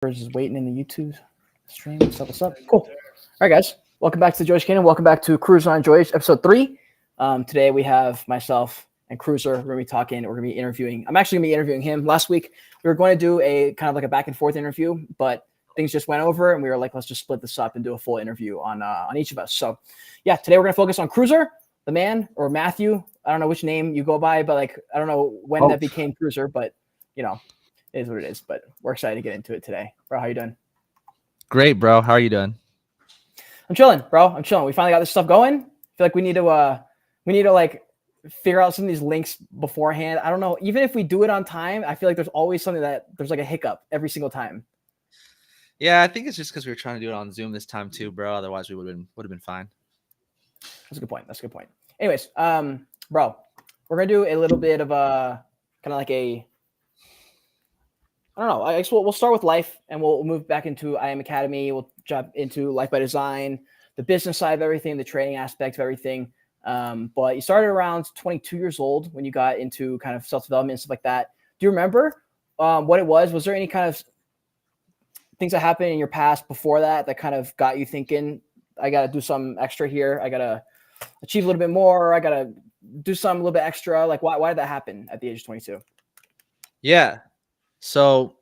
Just waiting in the YouTube stream. What's up? Cool. All right, guys. Welcome back to the Joyage Kingdom. Welcome back to Cruz on Joyage, episode 3. Today we have myself and Cruiser. We're going to be talking. We're going to be interviewing. I'm actually going to be interviewing him. Last week, we were going to do a kind of like a back and forth interview, but things just went over, and we were like, let's just split this up and do a full interview on each of us. So, yeah, today we're going to focus on Cruiser, the man, or Matthew. I don't know which name you go by, but like I don't know when that became Cruiser, but you know. It is what it is, but we're excited to get into it today. Bro, how you doing? Great, bro. How are you doing? I'm chilling, bro. I'm chilling. We finally got this stuff going. I feel like we need to like figure out some of these links beforehand. I don't know. Even if we do it on time, I feel like there's always something there's like a hiccup every single time. Yeah, I think it's just because we were trying to do it on Zoom this time too, bro. Otherwise, we would have been fine. That's a good point. That's a good point. Anyways, bro, we're gonna do a little bit of a kind of like a I don't know. I guess we'll start with life, and we'll move back into I Am Academy. We'll jump into Life by Design, the business side of everything, the training aspect of everything. But you started around 22 years old when you got into kind of self-development and stuff like that. Do you remember what it was? Was there any kind of things that happened in your past before that kind of got you thinking, I got to do something extra here. I got to achieve a little bit more. I got to do something a little bit extra. Like, why did that happen at the age of 22? Yeah. So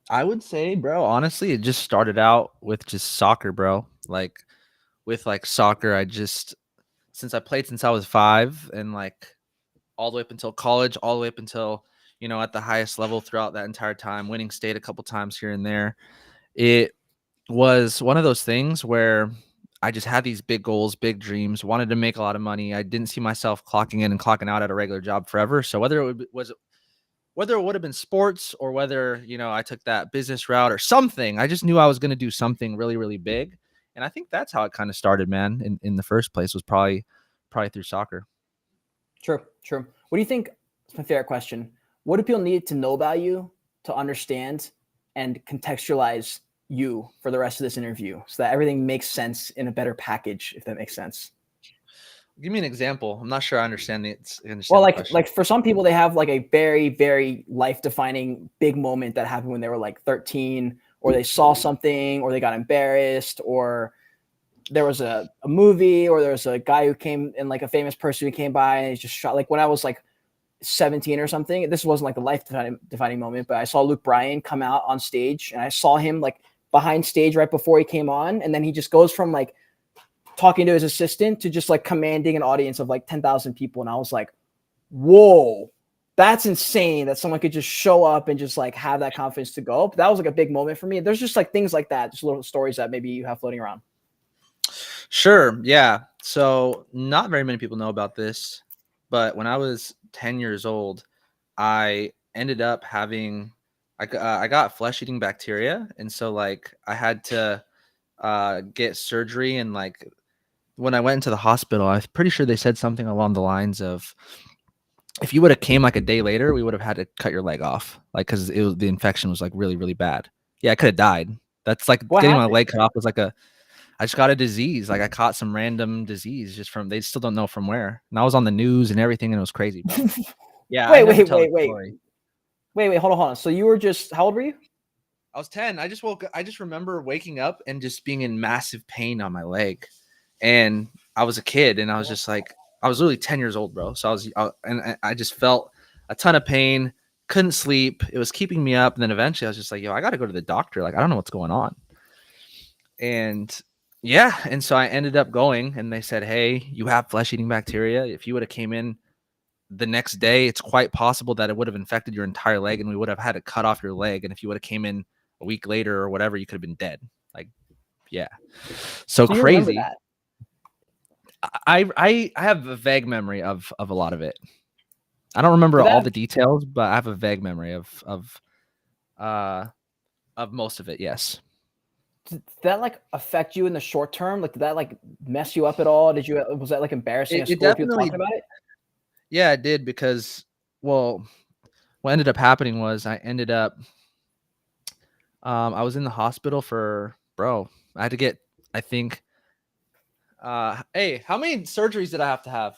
I would say, bro, honestly, it just started out with just soccer, bro. Like with like soccer, since I played since I was 5 and like all the way up until college, all the way up until, at the highest level throughout that entire time, winning state a couple times here and there. It was one of those things where I just had these big goals, big dreams, wanted to make a lot of money. I didn't see myself clocking in and clocking out at a regular job forever. So whether it would have been sports or whether, I took that business route or something, I just knew I was going to do something really, really big. And I think that's how it kind of started, man, in the first place was probably through soccer. True. What do you think? It's my favorite question. What do people need to know about you to understand and contextualize you for the rest of this interview so that everything makes sense in a better package, if that makes sense? Give me an example. I'm not sure I understand well, like for some people, they have like a very, very life-defining big moment that happened when they were like 13, or they saw something, or they got embarrassed, or there was a movie, or there was a guy who came and like a famous person who came by and he just shot. Like when I was like 17 or something, this wasn't like the life-defining moment, but I saw Luke Bryan come out on stage, and I saw him like behind stage right before he came on, and then he just goes from like talking to his assistant to just like commanding an audience of like 10,000 people. And I was like, whoa, that's insane that someone could just show up and just like have that confidence to go. But that was like a big moment for me. There's just like things like that, just little stories that maybe you have floating around. Sure. Yeah. So not very many people know about this, but when I was 10 years old, I ended up having, I got flesh-eating bacteria. And so like I had to get surgery, and like when I went into the hospital, I'm pretty sure they said something along the lines of, if you would have came like a day later, we would have had to cut your leg off, like because the infection was like really, really bad. Yeah, I could have died. That's like What getting happened? my leg cut off was like I just got a disease. Like I caught some random disease just from, they still don't know from where. And I was on the news and everything, and it was crazy, bro. Yeah. Wait. Hold on. So you were just, how old were you? I was 10. I just remember waking up and just being in massive pain on my leg. And I was a kid, and I was just like, I was literally 10 years old, bro. So I just felt a ton of pain, couldn't sleep. It was keeping me up. And then eventually I was just like, yo, I got to go to the doctor. Like, I don't know what's going on. And yeah. And so I ended up going, and they said, hey, you have flesh-eating bacteria. If you would have came in the next day, it's quite possible that it would have infected your entire leg, and we would have had to cut off your leg. And if you would have came in a week later or whatever, you could have been dead. Like, yeah. So crazy. I have a vague memory of a lot of it. I don't remember all the details, but I have a vague memory of most of it. Yes. Did that like affect you in the short term? Like, did that like mess you up at all? Was that like embarrassing at school? People talking about it? Yeah, it did, because, well, what ended up happening was I ended up, I was in the hospital for, bro, I had to get, I think, hey, how many surgeries did I have to have?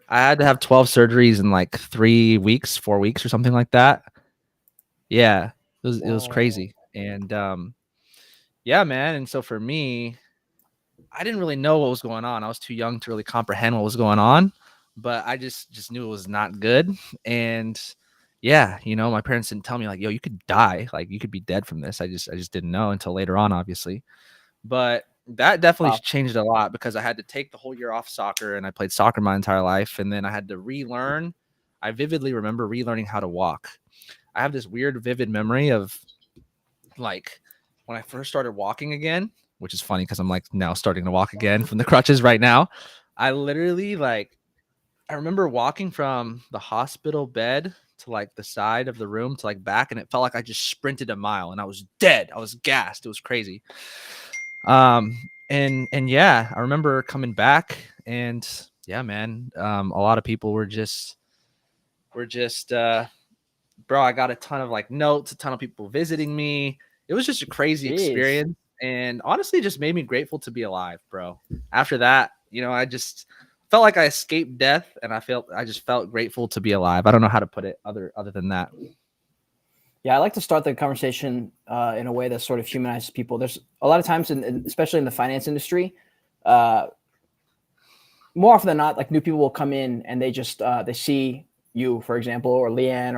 I had to have 12 surgeries in like 3 weeks, 4 weeks or something like that. Yeah, it was crazy. And yeah, man. And so for me, I didn't really know what was going on. I was too young to really comprehend what was going on, but I just knew it was not good. And yeah, you know, my parents didn't tell me like, yo, you could die, like you could be dead from this. I just didn't know until later on, obviously. But that definitely Wow. changed a lot because I had to take the whole year off soccer, and I played soccer my entire life, and then I had to relearn. I vividly remember relearning how to walk. I have this weird vivid memory of like when I first started walking again, which is funny because I'm like now starting to walk again from the crutches right now. I literally like I remember walking from the hospital bed to like the side of the room to like back, and it felt like I just sprinted a mile and I was dead. I was gassed. It was crazy. And yeah, I remember coming back, and yeah, man, a lot of people were just bro, I got a ton of like notes, a ton of people visiting me. It was just a crazy Jeez. experience, and honestly just made me grateful to be alive, bro. After that, you know, I just felt like I escaped death, and I just felt grateful to be alive. I don't know how to put it other than that. Yeah, I like to start the conversation in a way that sort of humanizes people. There's a lot of times, especially in the finance industry, uh, more often than not, like new people will come in and they just they see you, for example, or Leanne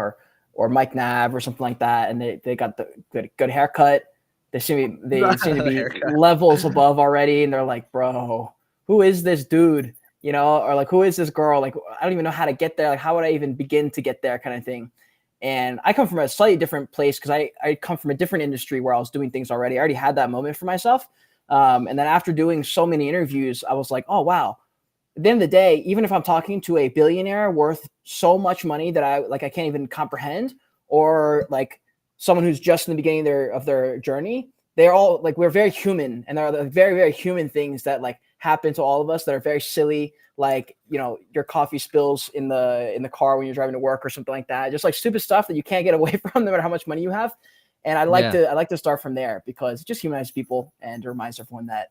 or Mike Nav or something like that, and they got the good haircut. They seem to The be haircut. levels above already, and they're like, bro, who is this dude? You know, or like, who is this girl? Like, I don't even know how to get there. Like, how would I even begin to get there, kind of thing. And I come from a slightly different place because I come from a different industry where I was doing things already. I already had that moment for myself. And then after doing so many interviews, I was like, oh, wow. At the end of the day, even if I'm talking to a billionaire worth so much money that I can't even comprehend, or like someone who's just in the beginning of their journey, they're all like, we're very human, and there are the very, very human things that like happen to all of us that are very silly, like, you know, your coffee spills in the car when you're driving to work or something like that, just like stupid stuff that you can't get away from no matter how much money you have. And Yeah. I like to start from there because it just humanizes people and it reminds everyone that,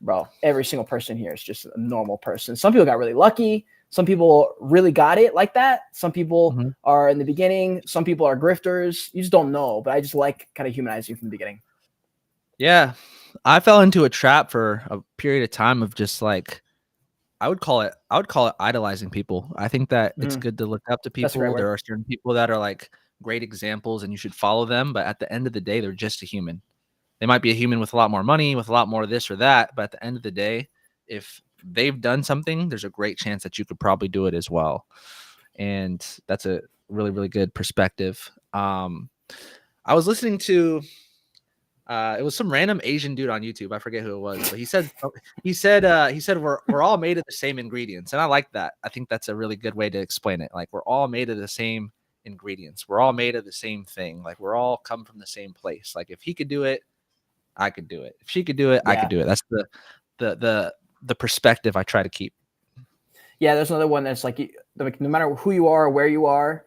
bro, every single person here is just a normal person. Some people got really lucky. Some people really got it like that. Some people Mhm. are in the beginning. Some people are grifters. You just don't know. But I just like kind of humanizing from the beginning. Yeah. I fell into a trap for a period of time of just like I would call it idolizing people. I think that it's Mm, good to look up to that's a great people. word. There are certain people that are like great examples and you should follow them, but at the end of the day, they're just a human. They might be a human with a lot more money, with a lot more this or that, but at the end of the day, if they've done something, there's a great chance that you could probably do it as well. And that's a really, really good perspective. I was listening to it was some random Asian dude on YouTube. I forget who it was, but he said we're all made of the same ingredients, and I like that. I think that's a really good way to explain it. Like we're all made of the same ingredients. We're all made of the same thing. Like we're all come from the same place. Like if he could do it, I could do it. If she could do it, I could Yeah. do it. That's the perspective I try to keep. Yeah, there's another one that's like no matter who you are or where you are,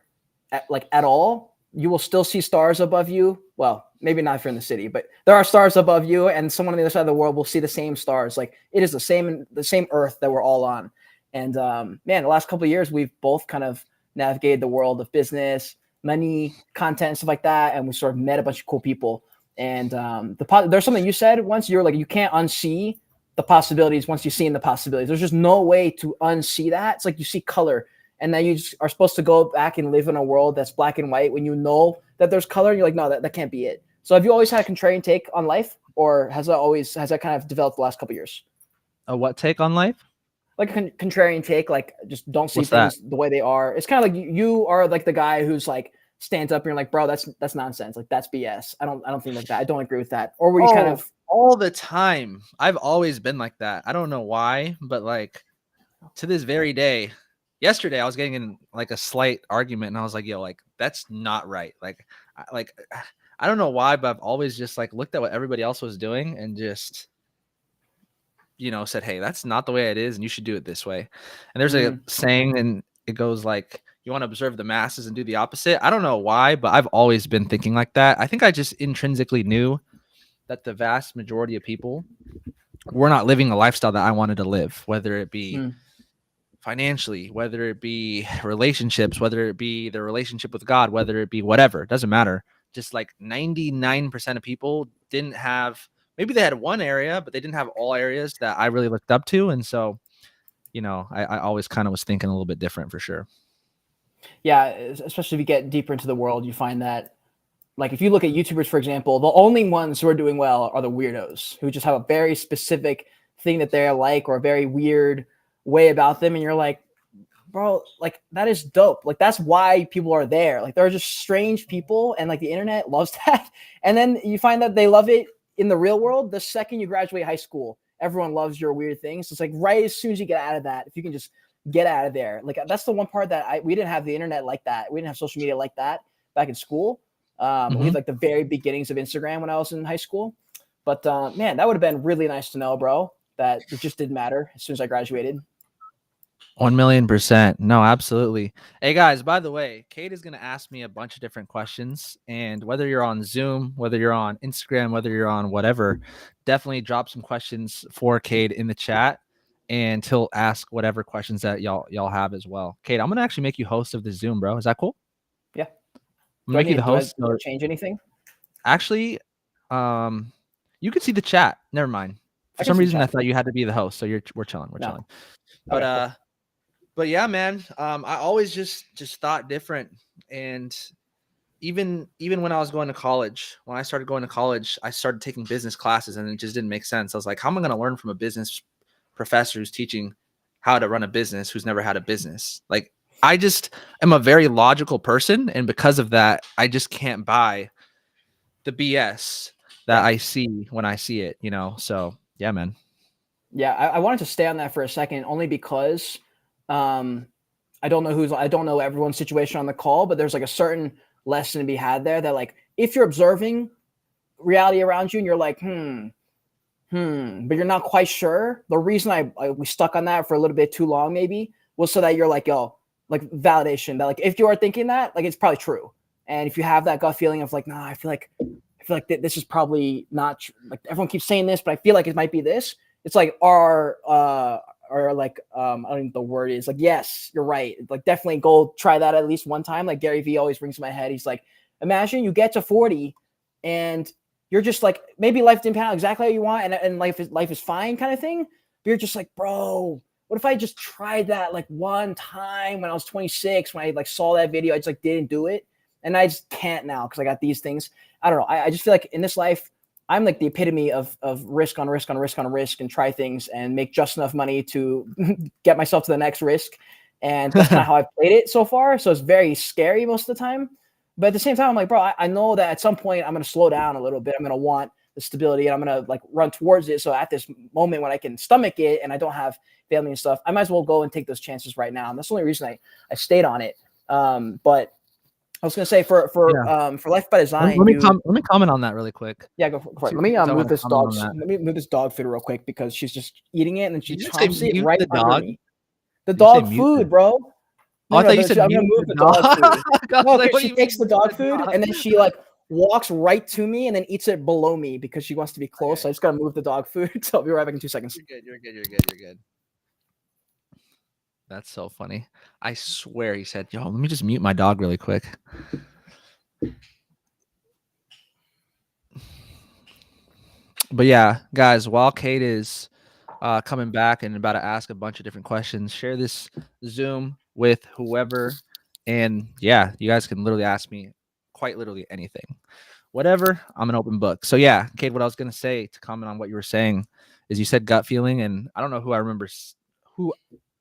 at all, you will still see stars above you. Well, maybe not if you're in the city, but there are stars above you, and someone on the other side of the world will see the same stars. Like it is the same Earth that we're all on. And man, the last couple of years, we've both kind of navigated the world of business, money, content, and stuff like that, and we sort of met a bunch of cool people. And there's something you said once. You're like, you can't unsee the possibilities once you see in the possibilities. There's just no way to unsee that. It's like you see color, and then you just are supposed to go back and live in a world that's black and white when you know that there's color, and you're like, no, that can't be it. So have you always had a contrarian take on life, or has that kind of developed the last couple of years? A what take on life? Like a contrarian take, like just don't see What's that? things the way they are. It's kind of like you are like the guy who's like stands up and you're like, bro, that's nonsense. Like that's BS. I don't think like that. I don't agree with that. Or were you kind Oh, of all the time. I've always been like that. I don't know why, but like to this very day, yesterday I was getting in like a slight argument, and I was like, "Yo, like that's not right." I don't know why, but I've always just like looked at what everybody else was doing and just said, "Hey, that's not the way it is, and you should do it this way." And there's a mm, saying, and it goes like, "You want to observe the masses and do the opposite." I don't know why, but I've always been thinking like that. I think I just intrinsically knew that the vast majority of people were not living the lifestyle that I wanted to live, whether it be mm, financially, whether it be relationships, whether it be their relationship with God, whether it be whatever, it doesn't matter. just like 99% of people didn't have, maybe they had one area, but they didn't have all areas that I really looked up to. And so, I always kind of was thinking a little bit different for sure. Yeah, especially if you get deeper into the world, you find that, like, if you look at YouTubers, for example, the only ones who are doing well are the weirdos who just have a very specific thing that they're like, or a very weird way about them. And you're like, bro, like, that is dope. Like, that's why people are there. Like, there are just strange people, and like the internet loves that. And then you find that they love it in the real world. The second you graduate high school, everyone loves your weird things. It's like right as soon as you get out of that, if you can just get out of there. Like, that's the one part that we didn't have the internet like that. We didn't have social media like that back in school. We had like the very beginnings of Instagram when I was in high school. But man, that would have been really nice to know, bro, that it just didn't matter as soon as I graduated. 1,000,000%. No, absolutely. Hey guys, by the way, Cade is going to ask me a bunch of different questions, and whether you're on Zoom, whether you're on Instagram, whether you're on whatever, definitely drop some questions for Cade in the chat, and he'll ask whatever questions that y'all have as well. Cade, I'm going to actually make you host of the Zoom, bro. Is that cool? Yeah. I'm make you the host. Do I change anything? Actually, you can see the chat. Never mind. For some reason, I thought you had to be the host. So we're chilling. We're chilling. But okay, but yeah, man. I always just thought different, and even when I was going to college, when I started going to college, I started taking business classes, and it just didn't make sense. I was like, how am I going to learn from a business professor who's teaching how to run a business who's never had a business? Like, I just am a very logical person, and because of that, I just can't buy the BS that I see when I see it, So yeah, man. Yeah, I wanted to stay on that for a second, only because I don't know everyone's situation on the call, but there's like a certain lesson to be had there that, like, if you're observing reality around you and you're like, but you're not quite sure. The reason we stuck on that for a little bit too long, maybe, was so that you're like, yo, like, validation that, like, if you are thinking that, like, it's probably true. And if you have that gut feeling of like, nah, I feel like this is probably not true. Like, everyone keeps saying this, but I feel like it might be this. It's like or like I don't know what the word is, like, yes, you're right. Like, definitely go try that at least one time. Like, Gary Vee always rings in my head. He's like, imagine you get to 40 and you're just like, maybe life didn't pan out exactly how you want, and life is fine, kind of thing. But you're just like, bro, what if I just tried that like one time when I was 26, when I like saw that video, I just like didn't do it, and I just can't now because I got these things. I don't know. I just feel like in this life, I'm like the epitome of risk on risk on risk on risk, and try things and make just enough money to get myself to the next risk. And that's not how I've played it so far. So it's very scary most of the time. But at the same time, I'm like, bro, I know that at some point I'm going to slow down a little bit. I'm going to want the stability, and I'm going to like run towards it. So at this moment when I can stomach it and I don't have family and stuff, I might as well go and take those chances right now. And that's the only reason I stayed on it. But I was gonna say for Life by Design. Let me comment on that really quick. Yeah, go for it. Let me move this dog. Let me move this dog food real quick because she's just eating it and then she chomps it right under me. The dog food, bro. No, I thought you said I'm gonna move the dog food. No, like, she takes the dog food and then she like walks right to me and then eats it below me because she wants to be close. Okay. So I just gotta move the dog food. So I'll be right back in 2 seconds. You're good. That's so funny. I swear he said, yo, let me just mute my dog really quick. But yeah, guys, while Cade is coming back and about to ask a bunch of different questions, share this Zoom with whoever. And yeah, you guys can literally ask me quite literally anything. Whatever, I'm an open book. So yeah, Cade, what I was going to say to comment on what you were saying is you said gut feeling. And I don't know who I remember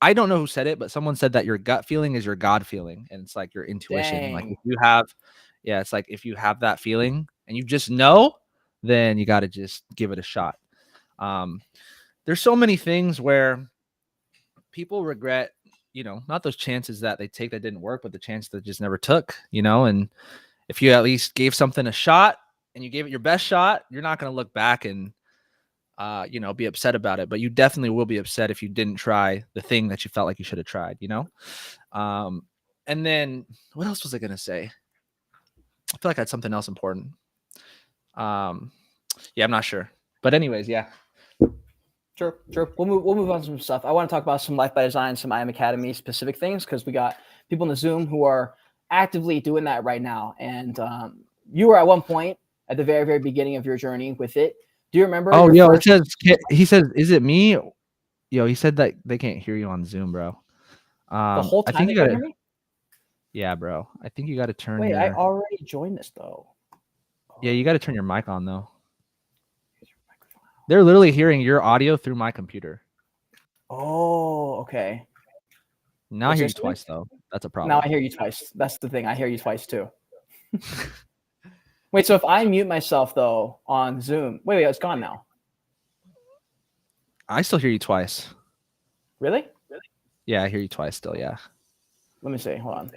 I don't know who said it, but someone said that your gut feeling is your God feeling. And it's like your intuition. Dang. Like if you have, it's like if you have that feeling and you just know, then you got to just give it a shot. There's so many things where people regret, not those chances that they take that didn't work, but the chance that just never took, and if you at least gave something a shot and you gave it your best shot, you're not going to look back and be upset about it, but you definitely will be upset if you didn't try the thing that you felt like you should have tried, and then what else was I going to say? I feel like I had something else important. I'm not sure, but anyways, yeah. Sure. We'll move on to some stuff. I want to talk about some Life by Design, some IM Academy specific things, because we got people in the Zoom who are actively doing that right now. And you were at one point at the very, very beginning of your journey with it. Do you remember Oh, your yo, first? he says, is it me? Yo, he said that they can't hear you on Zoom, bro. The whole I time think they you couldn't gotta, hear me? yeah, bro. I think you gotta turn Wait, I your, already joined this though. yeah, you Oh, gotta turn your mic on though. here's your microphone. They're literally hearing your audio through my computer. Oh, okay. Now I Wait, hear you seriously? twice though. That's a Now I problem. hear you twice. That's the thing. I hear you twice too. Wait, so if I mute myself though on Zoom, wait, it's gone now. I still hear you twice. Really? Yeah, I hear you twice still. Yeah. Let me see. Hold on.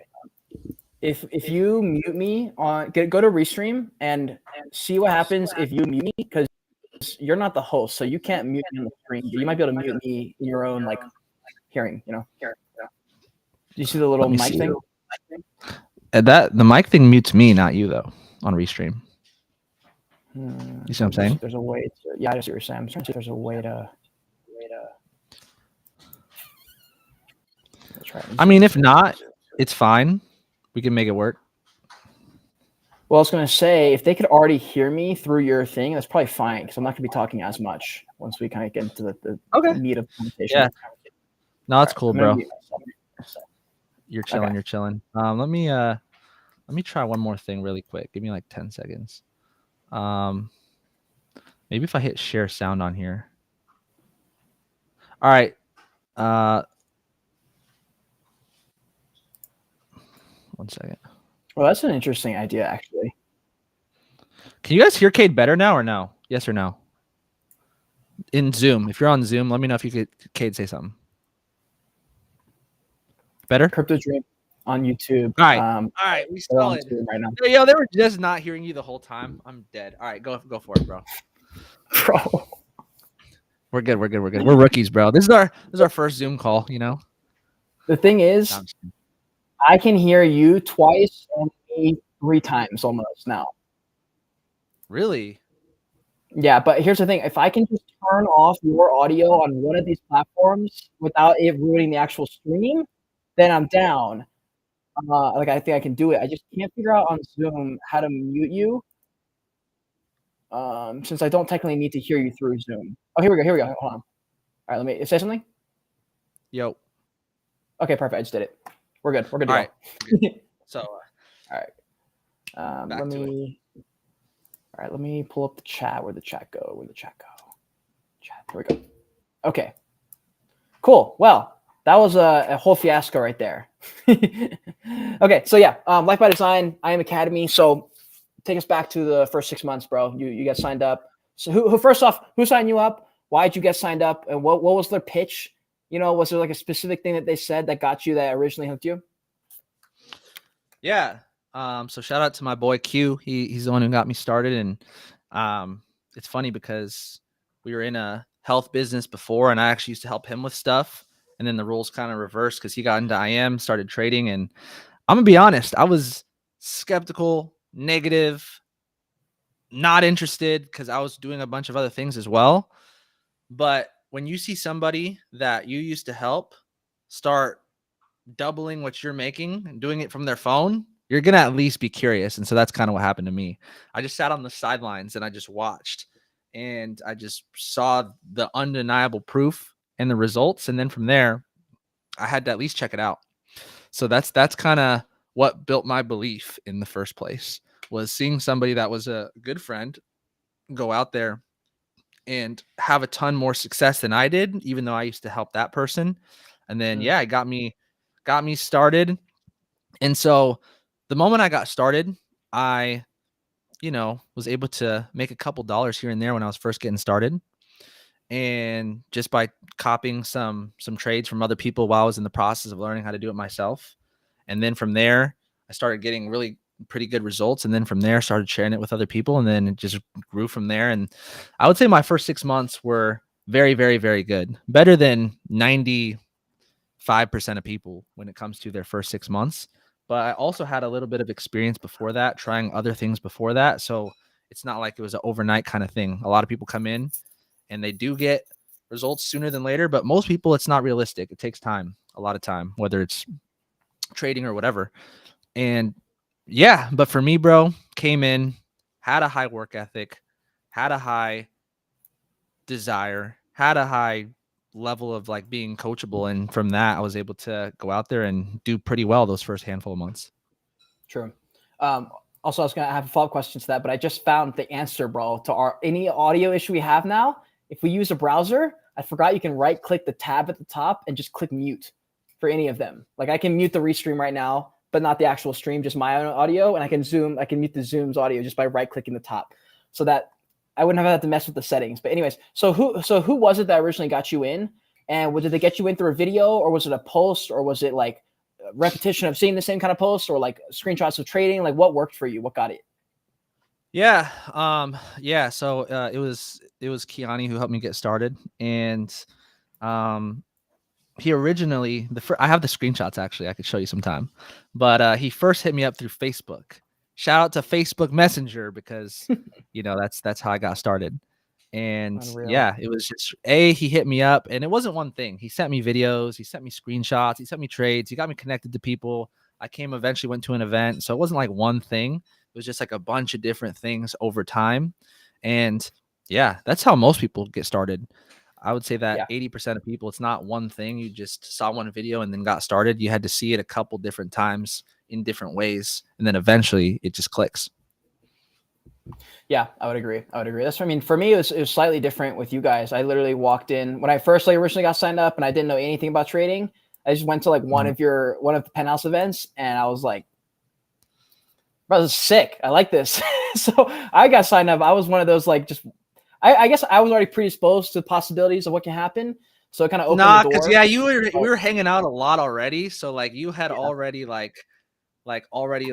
If you mute me on, go to Restream and see what happens if you mute me, because you're not the host, so you can't mute me on the stream, but you might be able to mute me in your own like hearing. Do you see the little Let me mic see. thing? That the mic thing mutes me, not you though, on Restream. You see what I'm saying? There's a way to, yeah, I just see what you're saying. I'm trying to see if there's a way to. Let's try I mean, if not, it's fine. We can make it work. Well, I was going to say, if they could already hear me through your thing, that's probably fine because I'm not going to be talking as much once we kind of get into the Okay. meat of the conversation. Yeah. No, that's All right, cool, I'm gonna bro. mute myself. You're chilling. Okay. You're chilling. Let me try one more thing really quick. Give me like 10 seconds. Maybe if I hit share sound on here. All right. One second. Well, that's an interesting idea, actually. Can you guys hear Cade better now or no? Yes or no? In Zoom. If you're on Zoom, let me know if you could Cade say something. Better? Crypto Dream on YouTube. All right. All right. We They're on solid. Zoom right now. Yo, they were just not hearing you the whole time. I'm dead. All right, go for it, bro. Bro. We're good. We're rookies, bro. This is our first Zoom call, you know? The thing is, I can hear you twice and me 3 times almost now. Really? Yeah, but here's the thing. If I can just turn off your audio on one of these platforms without it ruining the actual stream, then I'm down. Like I think I can do it. I just can't figure out on Zoom how to mute you. Since I don't technically need to hear you through Zoom. Oh, here we go. Hold on. All right, let me say something. Yo. Okay, perfect. I just did it. We're good. We're good to All go. right. So, all right. back to it. All right, let me pull up the chat. Where'd the chat go? Chat. Here we go. Okay. Cool. Well, that was a whole fiasco right there. Okay, so yeah, Life by Design, I Am Academy. So take us back to the first 6 months, bro. You got signed up. So who first off, who signed you up? Why did you get signed up? And what was their pitch? Was there like a specific thing that they said that got you that originally hooked you? Yeah. So shout out to my boy Q. He's the one who got me started. And it's funny because we were in a health business before, and I actually used to help him with stuff. And then the roles kind of reversed because he got into IM, started trading. And I'm gonna be honest, I was skeptical, negative, not interested because I was doing a bunch of other things as well. But when you see somebody that you used to help start doubling what you're making and doing it from their phone, you're going to at least be curious. And so that's kind of what happened to me. I just sat on the sidelines and I just watched, and I just saw the undeniable proof and the results. And then from there, I had to at least check it out. So that's kind of what built my belief in the first place, was seeing somebody that was a good friend go out there and have a ton more success than I did, even though I used to help that person. And then, yeah, it got me started. And so the moment I got started, I, was able to make a couple dollars here and there when I was first getting started. And just by copying some trades from other people while I was in the process of learning how to do it myself. And then from there, I started getting really pretty good results. And then from there, started sharing it with other people. And then it just grew from there. And I would say my first 6 months were very, very, very good. Better than 95% of people when it comes to their first 6 months. But I also had a little bit of experience before that, trying other things before that. So it's not like it was an overnight kind of thing. A lot of people come in and they do get results sooner than later, but most people, it's not realistic. It takes time, a lot of time, whether it's trading or whatever. And Yeah, but for me, bro, came in, had a high work ethic, had a high desire, had a high level of like being coachable, and from that I was able to go out there and do pretty well those first handful of months. True. Um, Also, I was gonna have a follow-up question to that, but I just found the answer, bro, to our any audio issue we have now. If we use a browser, I forgot you can right-click the tab at the top and just click mute for any of them. Like I can mute the restream right now, but not the actual stream, just my own audio, and I can mute the Zoom's audio just by right-clicking the top, so that I wouldn't have had to mess with the settings. But anyways, so who was it that originally got you in, and did they get you in through a video, or was it a post, or was it like repetition of seeing the same kind of posts, or like screenshots of trading? Like what worked for you? What got it? Yeah. So it was Kiani who helped me get started, and um, he originally I have the screenshots actually. I could show you sometime, but he first hit me up through Facebook. Shout out to Facebook Messenger because that's how I got started. And Unreal. yeah, it was just he hit me up, and it wasn't one thing. He sent me videos, he sent me screenshots, he sent me trades, he got me connected to people. I eventually went to an event, so it wasn't like one thing. It was just like a bunch of different things over time. And yeah, that's how most people get started. I would say that Yeah. 80% of people, it's not one thing. You just saw one video and then got started. You had to see it a couple different times in different ways, and then eventually it just clicks. Yeah, I would agree. I would agree. That's what I mean. For me, it was slightly different with you guys. I literally walked in when I first like originally got signed up and I didn't know anything about trading. I just went to like one Mhm. of the penthouse events and I was like, bro, this is sick. I like this. So I got signed up. I was one of those like just I guess I was already predisposed to possibilities of what can happen. So it kind of opened the Nah, because door. yeah, we But were hanging out a lot already. So like you had yeah, already already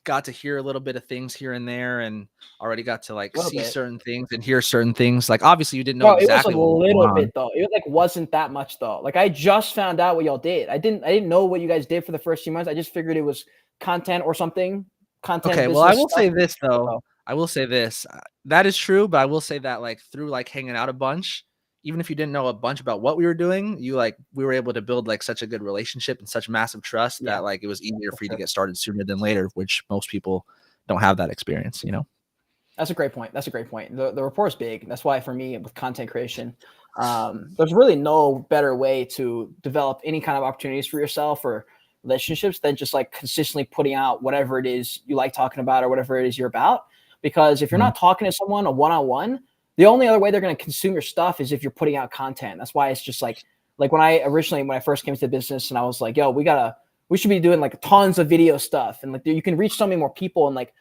got to hear a little bit of things here and there, and already got to a like little see bit. certain things and hear certain things. Like obviously you didn't know Bro, it was a exactly what was going little on. bit though. It like wasn't that much though. Like I just found out what y'all did. I didn't know what you guys did for the first few months. I just figured it was content or something, content Okay, well, I business will stuff. say this though. So I will say this. That is true, but I will say that like through like hanging out a bunch, even if you didn't know a bunch about what we were doing, we were able to build like such a good relationship and such massive trust yeah, that like it was easier for for you to sure. get started sooner than later, which most people don't have that experience. That's a great point. That's a great point. The rapport is big. That's why for me with content creation, there's really no better way to develop any kind of opportunities for yourself or relationships than just like consistently putting out whatever it is you like talking about or whatever it is you're about. Because if you're Mhm. not talking to someone a one-on-one, the only other way they're going to consume your stuff is if you're putting out content. That's why it's just like when I first came to the business and I was like, yo, we should be doing like tons of video stuff and like you can reach so many more people and like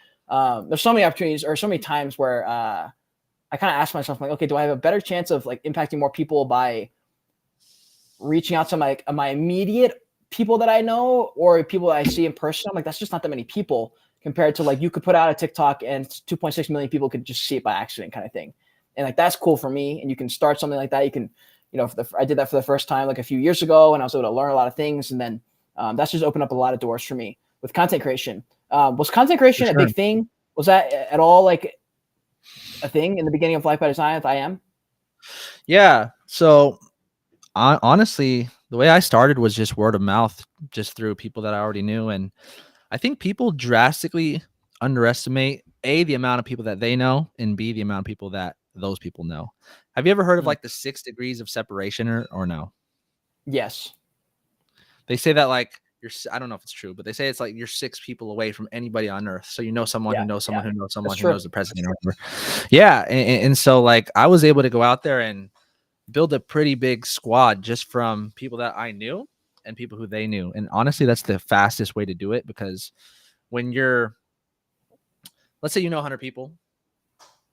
there's so many opportunities or so many times where I kind of ask myself, like, okay, do I have a better chance of like impacting more people by reaching out to my immediate people that I know or people that I see in person? I'm like, that's just not that many people compared to like you could put out a TikTok and 2.6 million people could just see it by accident kind of thing. And like that's cool for me. And you can start something like that. You can, I did that for the first time like a few years ago, and I was able to learn a lot of things. And then that's just opened up a lot of doors for me with content creation. Was content For creation a sure. big thing? Was that at all like a thing in the beginning of Life by Design with IM? Yeah. So honestly, the way I started was just word of mouth, just through people that I already knew. And I think people drastically underestimate the amount of people that they know, and B, the amount of people that those people know. Have you ever heard of Mm. like the 6 degrees of separation or no? Yes. They say that like I don't know if it's true, but they say it's like you're 6 people away from anybody on earth. So you know someone Yeah. who knows Yeah. someone who knows That's someone who true. knows the president or whatever. Yeah. And so like I was able to go out there and build a pretty big squad just from people that I knew and people who they knew. And honestly, that's the fastest way to do it, because when you're, let's say you know 100 people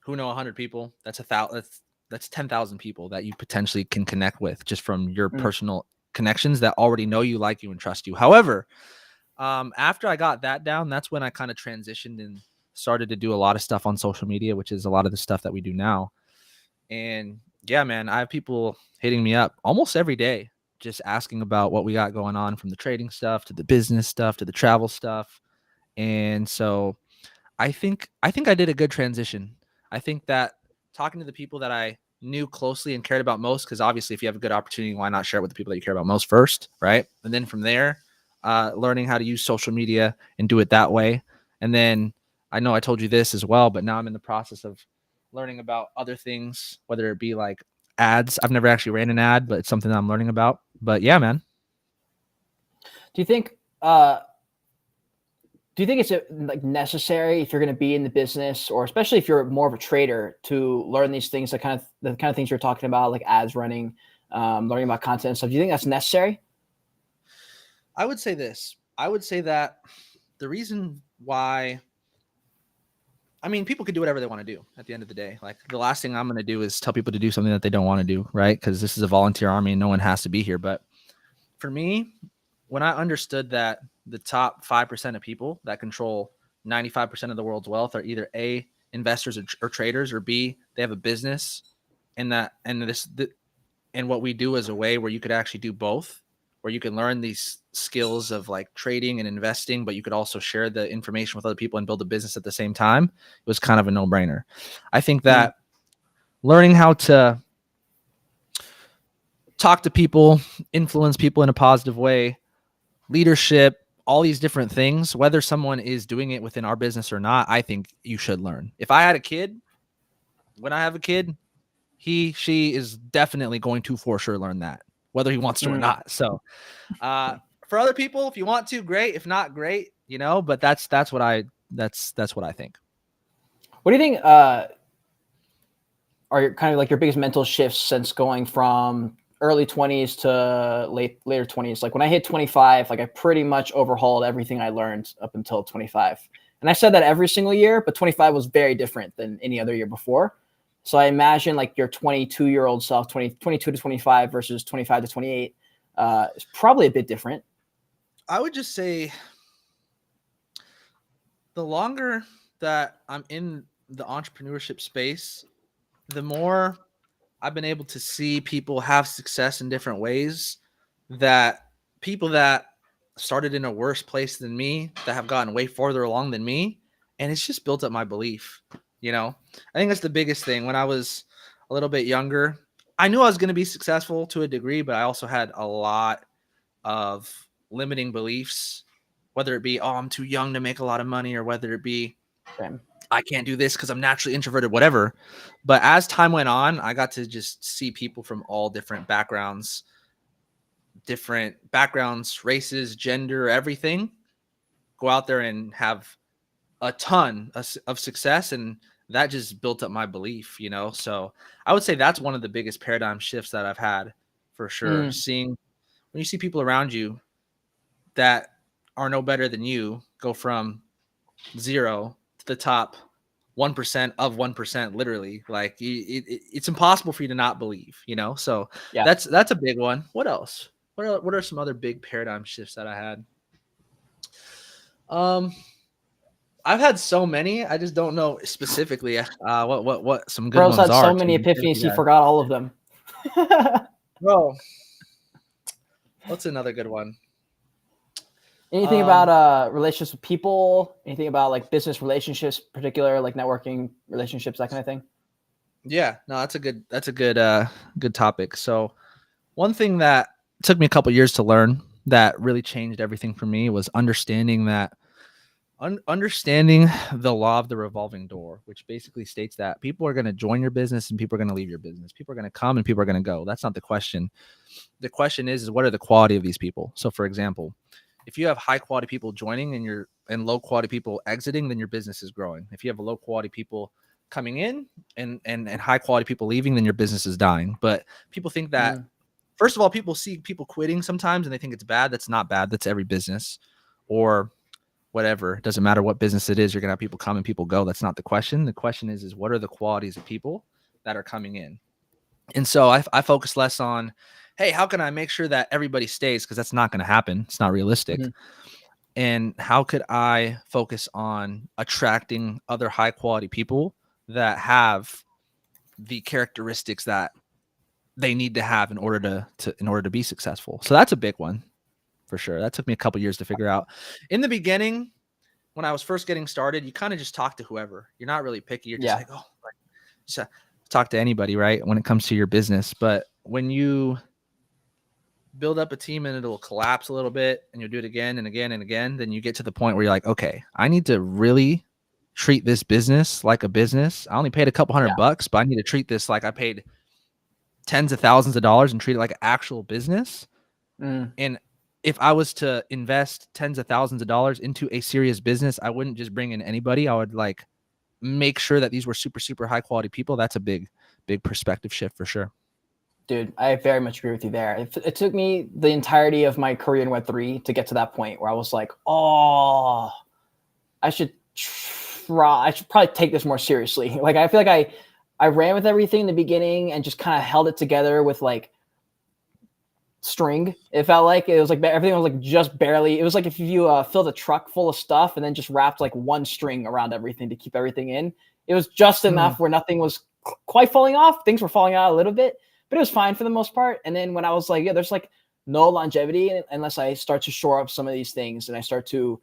who know 100 people, that's 1,000. That's 10,000 people that you potentially can connect with just from your Mm. personal connections that already know you, like you, and trust you. However, after I got that down, that's when I kind of transitioned and started to do a lot of stuff on social media, which is a lot of the stuff that we do now. And yeah, man, I have people hitting me up almost every day, just asking about what we got going on, from the trading stuff to the business stuff to the travel stuff. And so I think I did a good transition. I think that talking to the people that I knew closely and cared about most, because obviously if you have a good opportunity, why not share it with the people that you care about most first, right? And then from there, learning how to use social media and do it that way. And then I know I told you this as well, but now I'm in the process of learning about other things, whether it be like ads. I've never actually ran an ad, but it's something that I'm learning about. But yeah, man. Do you think uh do you think it's like necessary if you're going to be in the business, or especially if you're more of a trader, to learn these things, the kind of things you're talking about, like ads running, learning about content and stuff? Do you think that's necessary? I would say this. I would say that the reason why, I mean, people could do whatever they want to do at the end of the day. Like, the last thing I'm going to do is tell people to do something that they don't want to do, right? Because this is a volunteer army and no one has to be here. But for me, when I understood that the top 5% of people that control 95% of the world's wealth are either A, investors or traders, or B, they have a business, and what we do is a way where you could actually do both, where you can learn these skills of like trading and investing, but you could also share the information with other people and build a business at the same time. It was kind of a no-brainer. I think that learning how to talk to people, influence people in a positive way, leadership, all these different things, whether someone is doing it within our business or not, I think you should learn. If I had a kid, when I have a kid, she is definitely going to for sure learn that, whether he wants to or not. So for other people, if you want to, great. If not, great, but that's what I think. What do you think are kind of like your biggest mental shifts since going from early 20s to later 20s? Like when I hit 25, like I pretty much overhauled everything I learned up until 25. And I said that every single year, but 25 was very different than any other year before. So I imagine like your 22-year-old self, 22 to 25 versus 25 to 28 is probably a bit different. I would just say the longer that I'm in the entrepreneurship space, the more I've been able to see people have success in different ways, that people that started in a worse place than me, that have gotten way farther along than me. And it's just built up my belief. I think that's the biggest thing. When I was a little bit younger, I knew I was going to be successful to a degree, but I also had a lot of limiting beliefs, whether it be, oh, I'm too young to make a lot of money, or whether it be, I can't do this because I'm naturally introverted, whatever. But as time went on, I got to just see people from all different backgrounds, races, gender, everything, go out there and have a ton of success. And that just built up my belief, So I would say that's one of the biggest paradigm shifts that I've had, for sure. Seeing when you see people around you that are no better than you go from zero to the top 1% of 1%, literally, like it's impossible for you to not believe, So yeah, that's a big one. What else? What are some other big paradigm shifts that I had? I've had so many. I just don't know specifically what some good Bro's ones had are. so many epiphanies he forgot all of them. Bro, what's another good one? Anything about relationships with people? Anything about like business relationships, particular like networking relationships, that kind of thing? Yeah, no, that's a good topic. So one thing that took me a couple years to learn that really changed everything for me was understanding the law of the revolving door, which basically states that people are going to join your business and people are going to leave your business. People are going to come and people are going to go. That's not the question. The question is what are the quality of these people? So for example, if you have high quality people joining and low quality people exiting, then your business is growing. If you have a low quality people coming in and high quality people leaving, then your business is dying. But people think that, first of all, people see people quitting sometimes and they think it's bad. That's not bad. That's every business, or whatever. It doesn't matter what business it is. You're going to have people come and people go. That's not the question. The question is what are the qualities of people that are coming in? And so I focus less on, hey, how can I make sure that everybody stays? Because that's not going to happen. It's not realistic. And how could I focus on attracting other high quality people that have the characteristics that they need to have in order to be successful? So that's a big one, for sure. That took me a couple years to figure out. In the beginning, when I was first getting started, you kind of just talk to whoever. You're not really picky. You're just like, oh, just talk to anybody, right? When it comes to your business. But when you build up a team and it'll collapse a little bit, and you'll do it again and again and again, then you get to the point where you're like, okay, I need to really treat this business like a business. I only paid a couple $100, but I need to treat this like I paid tens of thousands of dollars and treat it like an actual business. And if I was to invest tens of thousands of dollars into a serious business, I wouldn't just bring in anybody. I would like make sure that these were super, super high quality people. That's a big perspective shift for sure. Dude, I very much agree with you there. It took me the entirety of my career in Web3 to get to that point where I was like, oh, I should probably take this more seriously. Like, I feel like I ran with everything in the beginning and just kind of held it together with like string. It felt like it was like everything was like just barely. It was like if you filled a truck full of stuff and then just wrapped like one string around everything to keep everything in. It was just enough where nothing was quite falling off. Things were falling out a little bit, but it was fine for the most part. And then when I was like, yeah, there's like no longevity unless I start to shore up some of these things and I start to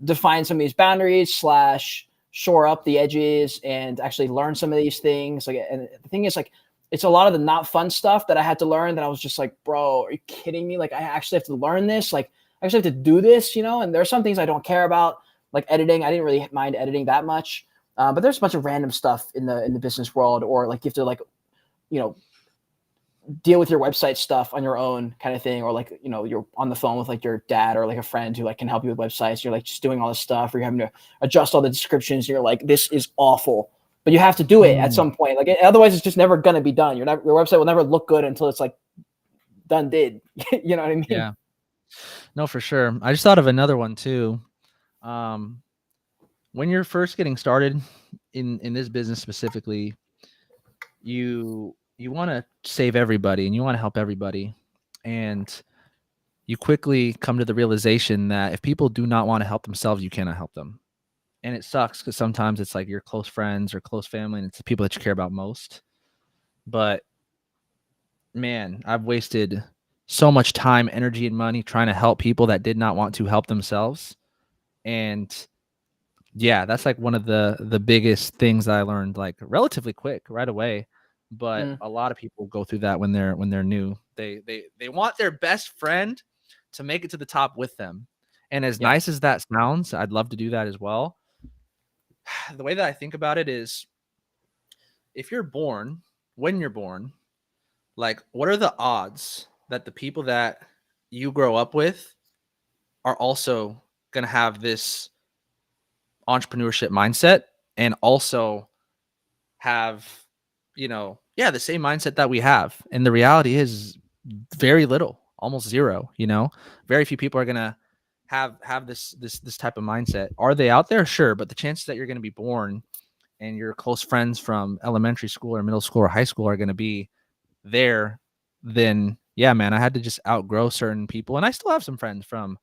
define some of these boundaries / shore up the edges and actually learn some of these things. Like, and the thing is, like, it's a lot of the not fun stuff that I had to learn that I was just like, bro, are you kidding me? Like, I actually have to learn this. Like, I actually have to do this, you know? And there are some things I don't care about, like editing. I didn't really mind editing that much. But there's a bunch of random stuff in the business world, or like you have to like, you know, deal with your website stuff on your own kind of thing. Or like, you know, you're on the phone with like your dad or like a friend who like can help you with websites. You're like just doing all this stuff, or you're having to adjust all the descriptions. You're like, this is awful. But you have to do it at some point. Like otherwise, it's just never gonna be done. Your website will never look good until it's like done. You know what I mean? Yeah. No, for sure. I just thought of another one too. When you're first getting started in this business specifically, you want to save everybody and you want to help everybody, and you quickly come to the realization that if people do not want to help themselves, you cannot help them. And it sucks because sometimes it's like your close friends or close family and it's the people that you care about most. But man, I've wasted so much time, energy, and money trying to help people that did not want to help themselves. And yeah, that's like one of the biggest things that I learned like relatively quick right away. But a lot of people go through that when they're new. They want their best friend to make it to the top with them. And as nice as that sounds, I'd love to do that as well. The way that I think about it is, if you're born, when you're born, like, what are the odds that the people that you grow up with are also going to have this entrepreneurship mindset and also have, the same mindset that we have? And the reality is very little, almost zero. Very few people are going to have this type of mindset. Are they out there? Sure. But the chances that you're going to be born and your close friends from elementary school or middle school or high school are going to be there, then yeah, man, I had to just outgrow certain people. And I still have some friends from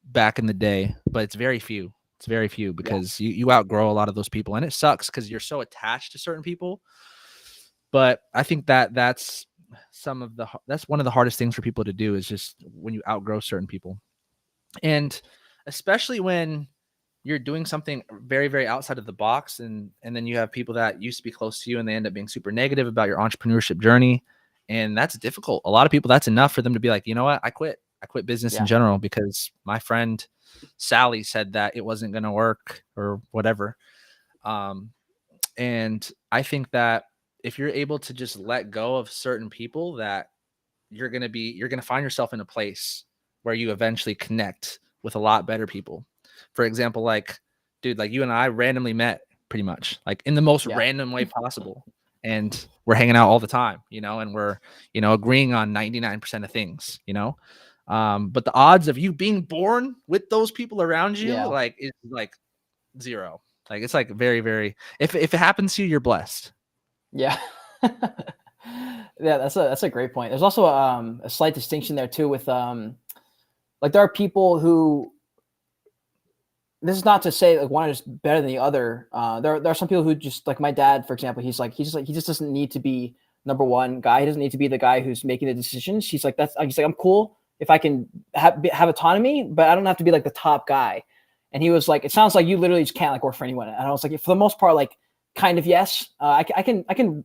back in the day, but it's very few. It's very few because you outgrow a lot of those people, and it sucks because you're so attached to certain people. But I think that's one of the hardest things for people to do, is just when you outgrow certain people. And especially when you're doing something very, very outside of the box, and then you have people that used to be close to you and they end up being super negative about your entrepreneurship journey. And that's difficult. A lot of people, that's enough for them to be like, you know what? I quit business in general because my friend Sally said that it wasn't going to work or whatever. And I think that if you're able to just let go of certain people, that you're going to find yourself in a place where you eventually connect with a lot better people. For example, like, dude, like you and I randomly met pretty much like in the most random way possible. And we're hanging out all the time, and we're, agreeing on 99% of things, but the odds of you being born with those people around you, like, is like zero. Like, it's like very, very, if it happens to you, you're blessed. Yeah. Yeah, that's a great point. There's also a slight distinction there too with like there are people who, this is not to say like one is better than the other. There are some people who just, like my dad, for example, he just doesn't need to be number one guy. He doesn't need to be the guy who's making the decisions. He's like, I'm cool if I can have autonomy, but I don't have to be like the top guy. And he was like, it sounds like you literally just can't like work for anyone. And I was like, for the most part, like kind of yes. I can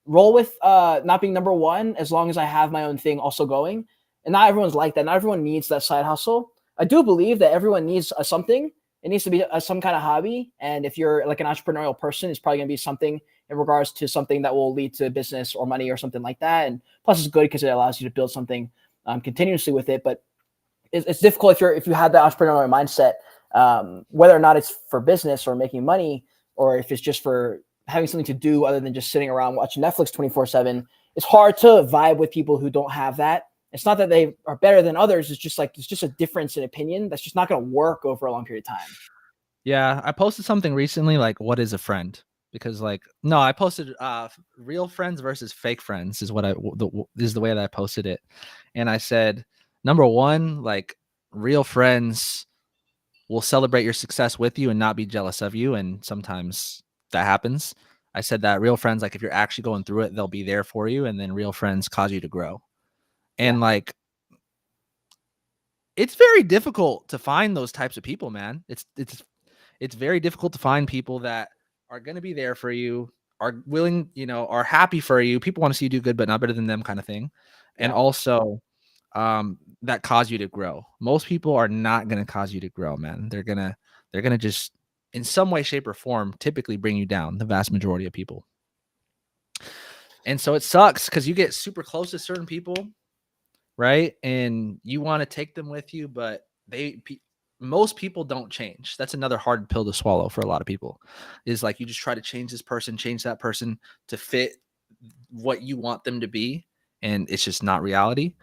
roll with not being number one as long as I have my own thing also going. And not everyone's like that. Not everyone needs that side hustle. I do believe that everyone needs something. It needs to be some kind of hobby. And if you're like an entrepreneurial person, it's probably going to be something in regards to something that will lead to business or money or something like that. And plus, it's good because it allows you to build something continuously with it. But it's difficult if you have that entrepreneurial mindset, whether or not it's for business or making money, or if it's just for having something to do other than just sitting around watching Netflix 24/7. It's hard to vibe with people who don't have that. It's not that they are better than others. It's just a difference in opinion that's just not going to work over a long period of time. Yeah, I posted something recently like, what is a friend? Because like, no, I posted real friends versus fake friends is what is the way that I posted it. And I said, number one, like real friends will celebrate your success with you and not be jealous of you. And sometimes that happens. I said that real friends, like if you're actually going through it, they'll be there for you. And then real friends cause you to grow. And like, it's very difficult to find those types of people, man. It's very difficult to find people that are going to be there for you, are willing, are happy for you. People want to see you do good, but not better than them kind of thing. And also that cause you to grow. Most people are not going to cause you to grow, man. They're going to just in some way, shape or form, typically bring you down, the vast majority of people. And so it sucks because you get super close to certain people, right? And you want to take them with you, but most people don't change. That's another hard pill to swallow for a lot of people, is like you just try to change this person, change that person to fit what you want them to be. And it's just not reality.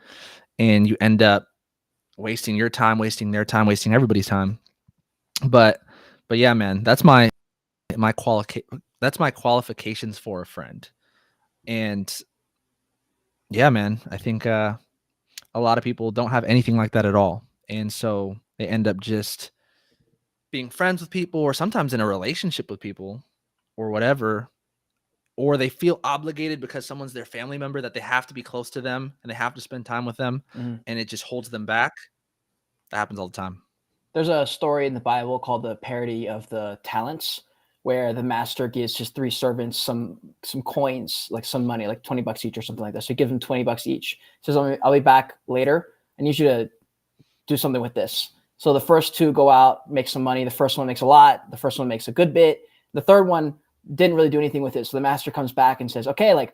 And you end up wasting your time, wasting their time, wasting everybody's time. But yeah, man, that's my qualifications for a friend. And yeah, man, I think a lot of people don't have anything like that at all. And so they end up just being friends with people, or sometimes in a relationship with people or whatever, or they feel obligated because someone's their family member that they have to be close to them and they have to spend time with them, and it just holds them back. That happens all the time. There's a story in the Bible called the parody of the talents, where the master gives his three servants some coins, like some money, like $20 each or something like that. So he gives them $20 each. He says, I'll be back later. I need you to do something with this. So the first two go out, make some money. The first one makes a lot. The first one makes a good bit. The third one didn't really do anything with it. So the master comes back and says, okay, like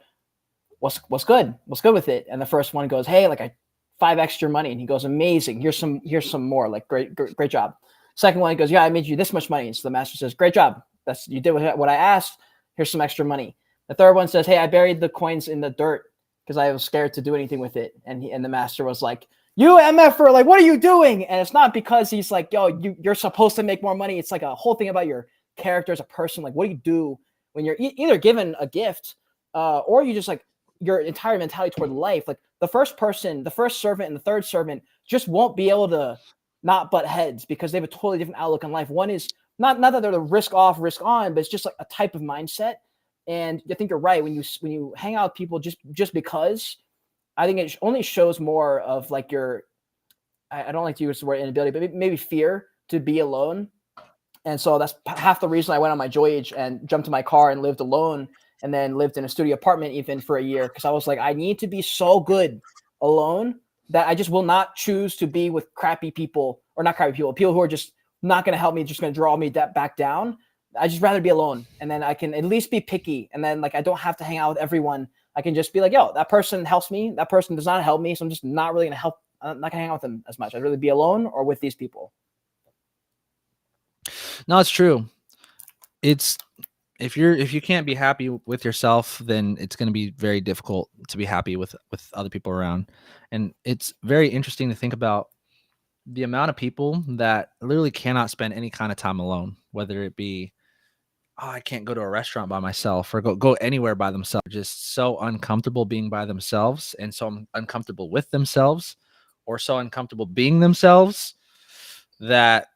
what's good? What's good with it? And the first one goes, hey, like I 5 extra money. And he goes, amazing. Here's some more, like great job. Second one, he goes, yeah, I made you this much money. So the master says, great job. You did what I asked. Here's some extra money. The third one says, hey, I buried the coins in the dirt because I was scared to do anything with it. And the master was like, you MFer, like, what are you doing? And it's not because he's like, yo, you're supposed to make more money. It's like a whole thing about your character as a person. Like, what do you do when you're either given a gift or you just like your entire mentality toward life? Like the first person, the first servant and the third servant just won't be able to not butt heads because they have a totally different outlook on life. One is not that they're the risk off, risk on, but it's just like a type of mindset. And I think you're right. When you hang out with people just because, I think it only shows more of like I don't like to use the word inability, but maybe fear to be alone. And so that's half the reason I went on my Joyage and jumped in my car and lived alone, and then lived in a studio apartment even for a year. Cause I was like, I need to be so good alone that I just will not choose to be with crappy people, or not crappy people who are just not going to help me, just going to draw me back down. I just rather be alone, and then I can at least be picky. And then like, I don't have to hang out with everyone. I can just be like, yo, that person helps me. That person does not help me. So I'm just not really going to help. I'm not going to hang out with them as much. I'd rather be alone or with these people. No, it's true. It's if you can't be happy with yourself, then it's going to be very difficult to be happy with other people around. And it's very interesting to think about the amount of people that literally cannot spend any kind of time alone, whether it be, oh, I can't go to a restaurant by myself or go anywhere by themselves. Just so uncomfortable being by themselves, and so uncomfortable with themselves, or so uncomfortable being themselves that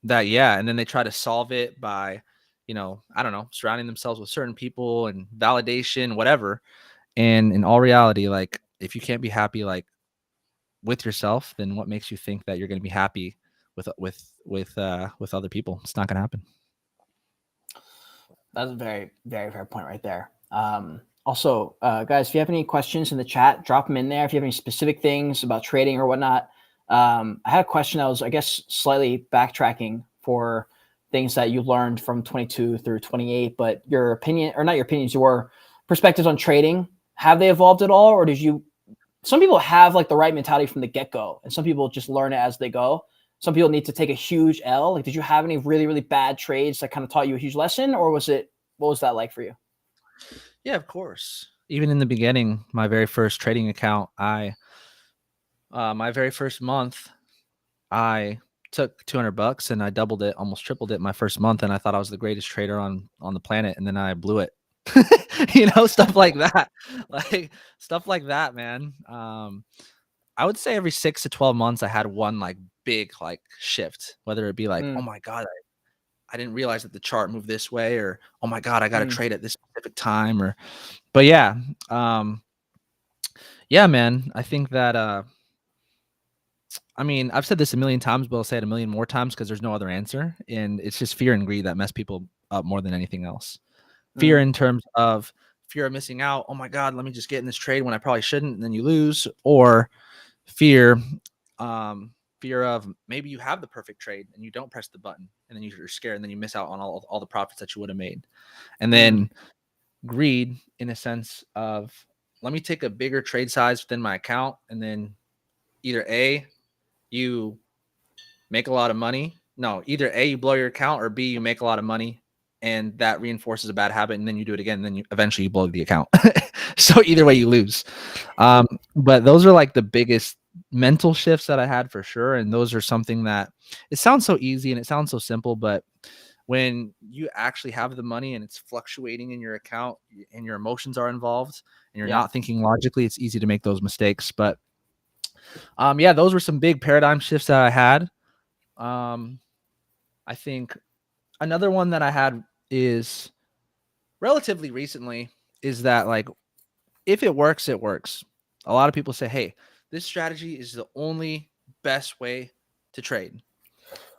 yeah, and then they try to solve it by, I don't know, surrounding themselves with certain people and validation, whatever. And in all reality, like if you can't be happy like with yourself, then what makes you think that you're going to be happy with other people? It's not going to happen. That's a very, very fair point right there. Also, guys, if you have any questions in the chat, drop them in there. If you have any specific things about trading or whatnot, I had a question that was, I guess, slightly backtracking for things that you learned from 22 through 28. But your opinion, or not your opinions, your perspectives on trading, have they evolved at all, or did you? Some people have like the right mentality from the get go, and some people just learn it as they go. Some people need to take a huge L. Like, did you have any really, really bad trades that kind of taught you a huge lesson, or was it, what was that like for you? Yeah, of course. Even in the beginning, my very first trading account, my very first month, I took $200 and I doubled it, almost tripled it my first month, and I thought I was the greatest trader on the planet, and then I blew it. Stuff like that, like stuff like that, man. I would say every 6 to 12 months, I had one like big like shift, whether it be like, oh Mm, my god, I didn't realize that the chart moved this way, or oh my god, I got to mm, trade at this specific time, or but yeah, yeah, man. I think that I mean, I've said this a million times, but I'll say it a million more times because there's no other answer. And it's just fear and greed that mess people up more than anything else. Fear mm, in terms of fear of missing out. Oh my God, let me just get in this trade when I probably shouldn't, and then you lose. Or fear, fear of maybe you have the perfect trade and you don't press the button, and then you're scared, and then you miss out on all the profits that you would have made. And mm, then greed in a sense of let me take a bigger trade size within my account, and then either A, you make a lot of money. No, either A, you blow your account, or B, you make a lot of money, and that reinforces a bad habit, and then you do it again, and then you eventually blow the account. So either way, you lose. But those are like the biggest mental shifts that I had for sure, and those are something that it sounds so easy and it sounds so simple, but when you actually have the money and it's fluctuating in your account and your emotions are involved and you're yeah. not thinking logically, it's easy to make those mistakes. But yeah, those were some big paradigm shifts that I had. Um, I think another one that I had is relatively recently is that like if it works, it works. A lot of people say, "Hey, this strategy is the only best way to trade."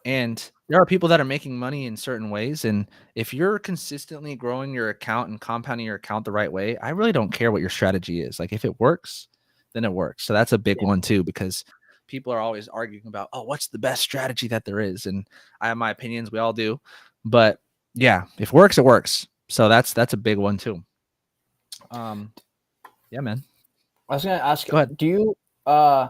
And there are people that are making money in certain ways. And if you're consistently growing your account and compounding your account the right way, I really don't care what your strategy is. Like if it works, then it works. So that's a big Yeah. one too, because people are always arguing about, oh, what's the best strategy that there is? And I have my opinions, we all do. But yeah, if it works, it works. So that's a big one too. Yeah, man. I was gonna ask, Go ahead. do you uh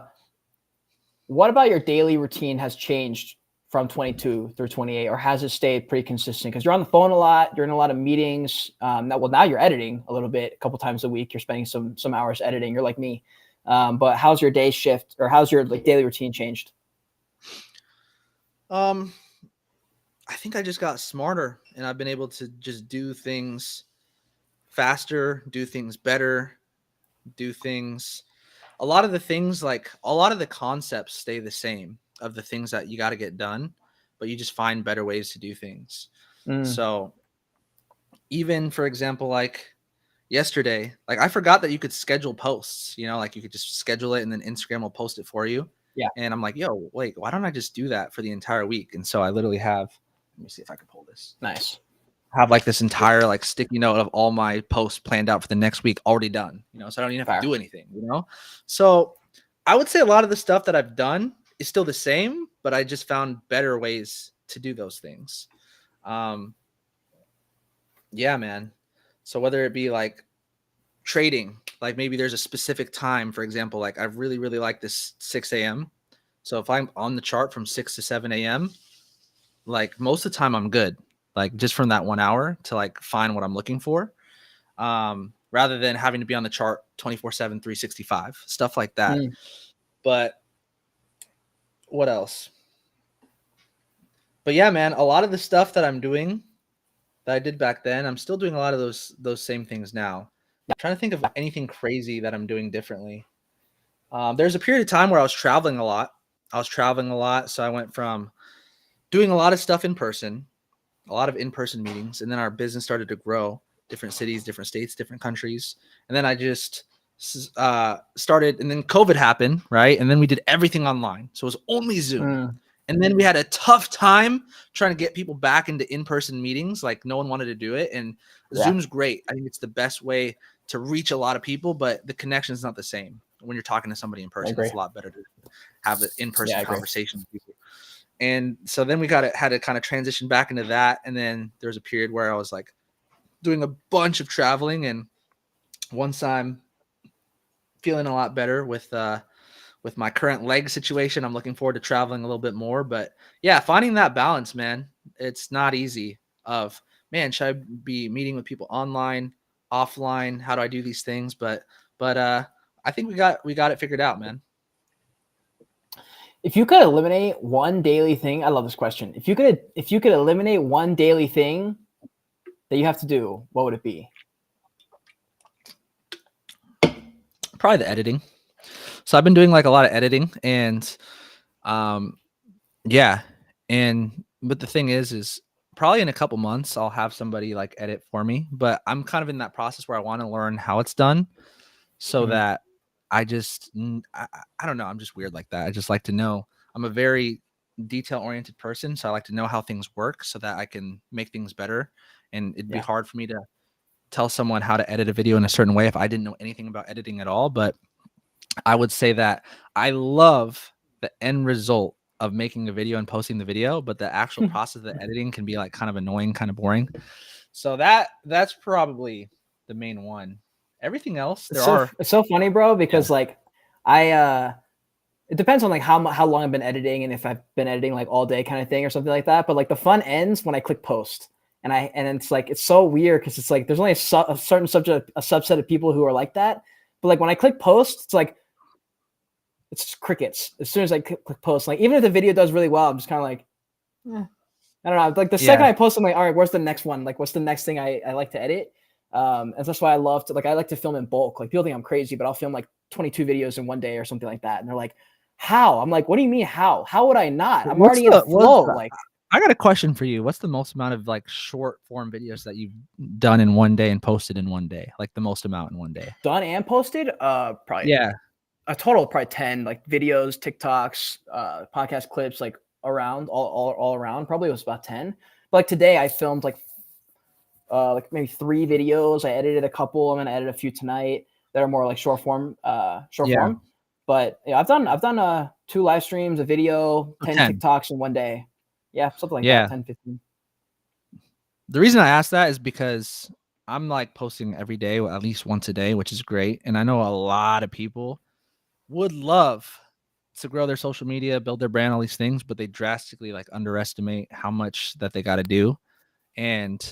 what about your daily routine has changed from 22 through 28, or has it stayed pretty consistent? Because you're on the phone a lot, you're in a lot of meetings. Now you're editing a little bit, a couple times a week. You're spending some hours editing. You're like me. But how's your day shift, or how's your like daily routine changed? Um, I think I just got smarter and I've been able to just do things faster, do things better, do things. A lot of the things, like a lot of the concepts stay the same of the things that you got to get done, but you just find better ways to do things. Mm, So, even for example, like yesterday, like I forgot that you could schedule posts, like you could just schedule it and then Instagram will post it for you. yeah, And I'm like, yo, wait, why don't I just do that for the entire week? And so I literally have, let me see if I can pull this. nice. Have like this entire like sticky note of all my posts planned out for the next week already done, so I don't even have to Fire. do anything. So I would say a lot of the stuff that I've done is still the same, but I just found better ways to do those things. Yeah, man. So whether it be like trading, like maybe there's a specific time, for example, like I really, really like this 6 a.m. So if I'm on the chart from 6 to 7 a.m., like most of the time I'm good, like just from that 1 hour to like find what I'm looking for, rather than having to be on the chart 24/7, 365, stuff like that. Mm, But what else? But yeah, man, a lot of the stuff that I'm doing that I did back then, I'm still doing a lot of those same things now. I'm trying to think of anything crazy that I'm doing differently. There's a period of time where I was traveling a lot. So I went from doing a lot of stuff in person, a lot of in-person meetings, and then our business started to grow, different cities, different states, different countries. And then I just started, and then COVID happened, right? And then we did everything online. So it was only Zoom. mm, And then we had a tough time trying to get people back into in-person meetings. Like no one wanted to do it. And Zoom's great. I think it's the best way to reach a lot of people, but the connection is not the same when you're talking to somebody in person. It's a lot better to have the in-person conversation with people. And so then we had to kind of transition back into that. And then there was a period where I was like doing a bunch of traveling. And once I'm feeling a lot better with my current leg situation, I'm looking forward to traveling a little bit more. But yeah, finding that balance, man, it's not easy. Of man, should I be meeting with people online, offline? How do I do these things? But I think we got it figured out, man. If you could eliminate one daily thing, I love this question. If you could eliminate one daily thing that you have to do, what would it be? Probably the editing. So I've been doing like a lot of editing, and yeah. But the thing is probably in a couple months I'll have somebody like edit for me, but I'm kind of in that process where I want to learn how it's done so that I don't know. I'm just weird like that. I just like to know. I'm a very detail oriented person. So I like to know how things work so that I can make things better. And it'd be hard for me to tell someone how to edit a video in a certain way if I didn't know anything about editing at all. But I would say that I love the end result of making a video and posting the video, but the actual process of the editing can be like kind of annoying, kind of boring. So that's probably the main one. Everything else, it's so funny, bro, because like it depends on like how long I've been editing and if I've been editing like all day kind of thing or something like that. But like the fun ends when I click post, and it's like it's so weird because it's like there's only a certain subset of people who are like that. But like when I click post, it's like it's just crickets. As soon as I click post, like even if the video does really well, I'm just kind of like, I don't know. Like the second I post, I'm like, all right, where's the next one? Like, what's the next thing I like to edit? And that's why I love to I like to film in bulk. Like people think I'm crazy, but I'll film like 22 videos in one day or something like that. And they're like, how? I'm like, what do you mean how? How would I not? I'm already in flow. Like I got a question for you. What's the most amount of like short form videos that you've done in one day and posted in one day? Like the most amount in one day? Done and posted? Probably a total of probably 10 like videos, TikToks, podcast clips, like around all around. Probably it was about 10. But like today I filmed like maybe 3 videos. I edited a couple. I'm gonna edit a few tonight that are more like short form. But yeah, I've done 2 live streams, a video, 10 TikToks in one day. Yeah, something like that, 10, 15. The reason I asked that is because I'm like posting every day, at least once a day, which is great. And I know a lot of people would love to grow their social media, build their brand, all these things, but they drastically like underestimate how much that they got to do. And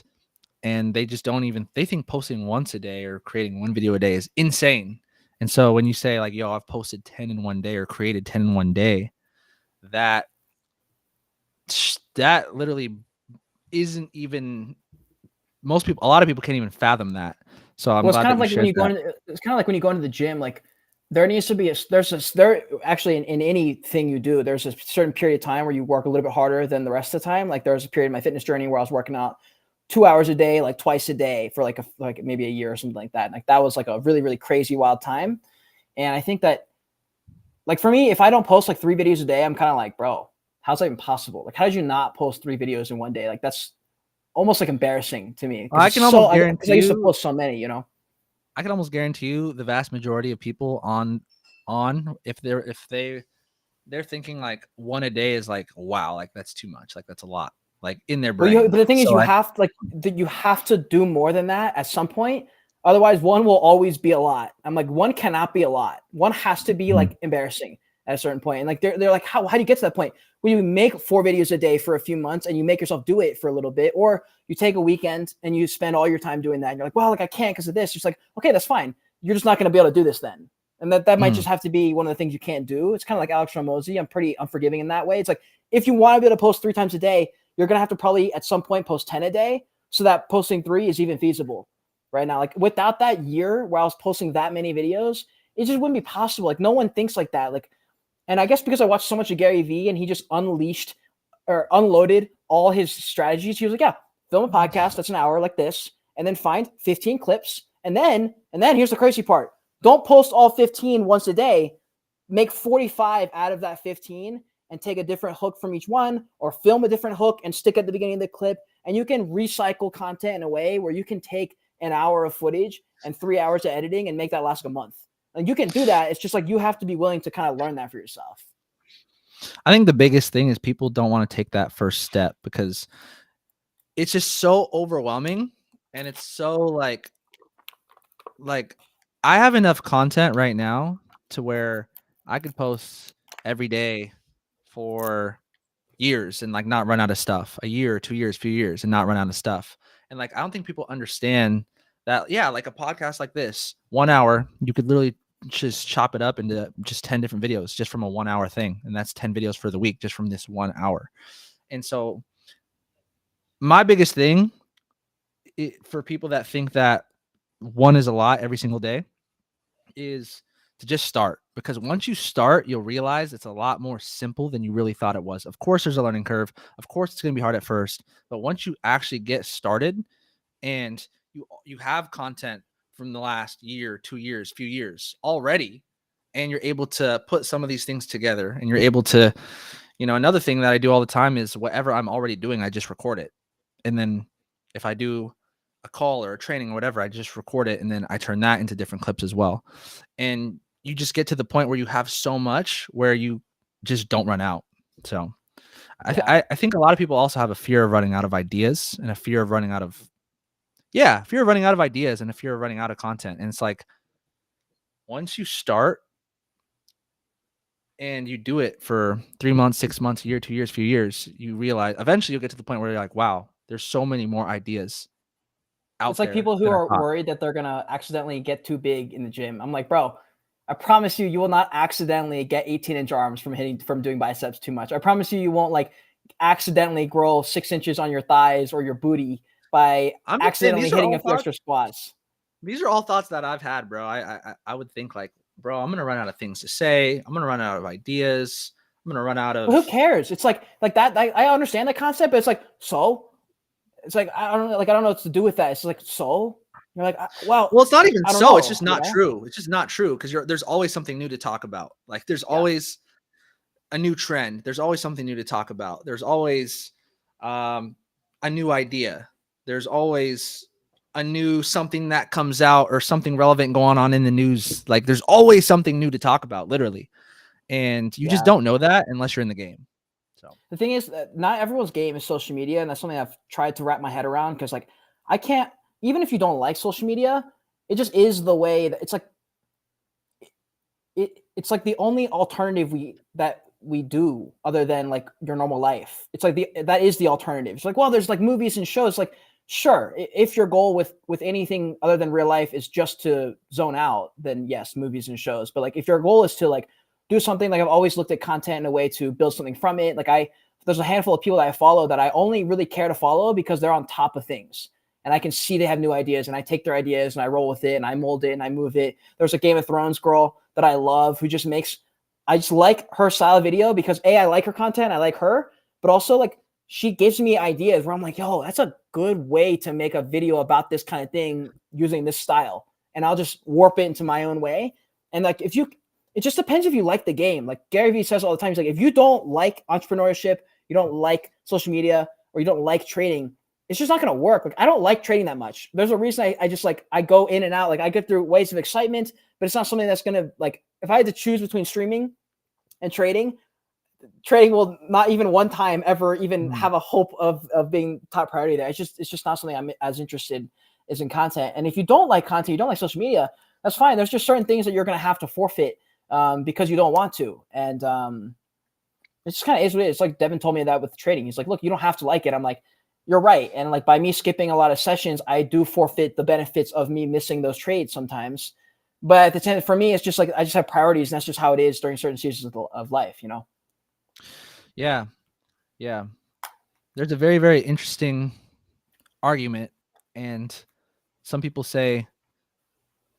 they just they think posting once a day or creating 1 video a day is insane. And so when you say like, yo, I've posted 10 in one day or created 10 in one day, that literally isn't even a lot of people can't even fathom that. So I'm glad it's kind of like when you go into, it's kind of like when you go into the gym, like there needs to be there actually in anything you do, there's a certain period of time where you work a little bit harder than the rest of the time. Like there was a period in my fitness journey where I was working out 2 hours a day, like twice a day for like maybe a year or something like that. Like that was like a really, really crazy wild time. And I think that like for me, if I don't post like 3 videos a day, I'm kind of like, bro, how's that even possible? Like, how did you not post 3 videos in one day? Like that's almost like embarrassing to me. I can almost guarantee because I used to post so many, you know. I can almost guarantee you the vast majority of people on if they're thinking like 1 a day is like, wow, like that's too much, like that's a lot, like in their brain. But the thing is, you have to do more than that at some point. Otherwise, 1 will always be a lot. I'm like, 1 cannot be a lot. 1 has to be like embarrassing at a certain point. And like they're like, how do you get to that point? When you make 4 videos a day for a few months and you make yourself do it for a little bit, or you take a weekend and you spend all your time doing that. And you're like, well, like I can't because of this. It's like, okay, that's fine. You're just not going to be able to do this then. And that might just have to be one of the things you can't do. It's kind of like Alex Ramosi. I'm pretty unforgiving in that way. It's like, if you want to be able to post 3 times a day, you're going to have to probably at some point post 10 a day so that posting 3 is even feasible right now. Like without that year where I was posting that many videos, it just wouldn't be possible. Like no one thinks like that. Like, and I guess because I watched so much of Gary Vee and he just unloaded all his strategies. He was like, yeah, film a podcast that's an hour like this, and then find 15 clips. And then here's the crazy part. Don't post all 15 once a day. Make 45 out of that 15 and take a different hook from each one, or film a different hook and stick at the beginning of the clip. And you can recycle content in a way where you can take an hour of footage and 3 hours of editing and make that last like a month. And you can do that. It's just like you have to be willing to kind of learn that for yourself. I think the biggest thing is people don't want to take that first step because it's just so overwhelming, and it's so like I have enough content right now to where I could post every day for years and like not run out of stuff. A year, 2 years, few years, and not run out of stuff. And like I don't think people understand that. Yeah, like a podcast like this, 1 hour, you could literally just chop it up into just 10 different videos just from a 1 hour thing, and that's 10 videos for the week just from this 1 hour. And so my biggest thing for people that think that one is a lot every single day is to just start, because once you start, you'll realize it's a lot more simple than you really thought it was. Of course, there's a learning curve. Of course, it's going to be hard at first, but once you actually get started and you have content from the last year, 2 years, few years already, and you're able to put some of these things together, and you're able to, another thing that I do all the time is whatever I'm already doing, I just record it. And then if I do a call or a training or whatever, I just record it, and then I turn that into different clips as well. And you just get to the point where you have so much where you just don't run out. So I think a lot of people also have a fear of running out of ideas, and a fear of running out of ideas, and a fear of running out of content. And it's like, once you start and you do it for 3 months, 6 months, a year, 2 years, few years, you realize eventually you'll get to the point where you're like, wow, there's so many more ideas out It's like there people who than I are thought. worried that they're gonna accidentally get too big in the gym. I'm like, bro, I promise you, you will not accidentally get 18-inch arms from doing biceps too much. I promise you, you won't like accidentally grow 6 inches on your thighs or your booty by I'm just saying accidentally these are hitting all a few thoughts. extra squats. These are all thoughts that I've had, bro. I would think like, bro, I'm gonna run out of things to say. I'm gonna run out of ideas. I'm gonna run out But who of. cares? It's like that. I understand the concept, but it's like so. It's like I don't know. Like I don't know what to do with that. It's like so. You're like, well, Well, it's not even I don't so. It's know. just not true. It's just not true because there's always something new to talk about. Like there's Yeah. always a new trend. There's always something new to talk about. There's always a new idea. There's always a new something that comes out or something relevant going on in the news. Like there's always something new to talk about, literally. And you just Yeah. don't know that unless you're in the game. So The thing is that not everyone's game is social media, and that's something I've tried to wrap my head around because like I can't, even if you don't like social media, it just is the way that it's like it's like the only alternative we do other than like your normal life. It's like that is the alternative. It's like, well, there's like movies and shows. Like, sure, if your goal with anything other than real life is just to zone out, then yes, movies and shows. But like if your goal is to like do something, like I've always looked at content in a way to build something from it. Like there's a handful of people that I follow that I only really care to follow because they're on top of things. And I can see they have new ideas, and I take their ideas and I roll with it and I mold it and I move it. There's a Game of Thrones girl that I love who just makes, I just like her style of video because I like her content, I like her, but also like she gives me ideas where I'm like, yo, that's a good way to make a video about this kind of thing using this style. And I'll just warp it into my own way. And like, it just depends if you like the game. Like Gary Vee says all the time, he's like, if you don't like entrepreneurship, you don't like social media, or you don't like trading, it's just not going to work. Like I don't like trading that much. There's a reason I just like, I go in and out. Like I get through waves of excitement, but it's not something that's going to like, if I had to choose between streaming and trading will not even one time ever even have a hope of being top priority there. It's just not something I'm as interested as in content. And if you don't like content, you don't like social media, that's fine. There's just certain things that you're going to have to forfeit because you don't want to. And it just kind of is what it is. It's like Devin told me that with trading. He's like, look, you don't have to like it. I'm like, you're right. And like by me skipping a lot of sessions, I do forfeit the benefits of me missing those trades sometimes. But at the end, for me, it's just like I just have priorities, and that's just how it is during certain seasons of life, you know? yeah. Yeah. There's a very, very interesting argument. And some people say,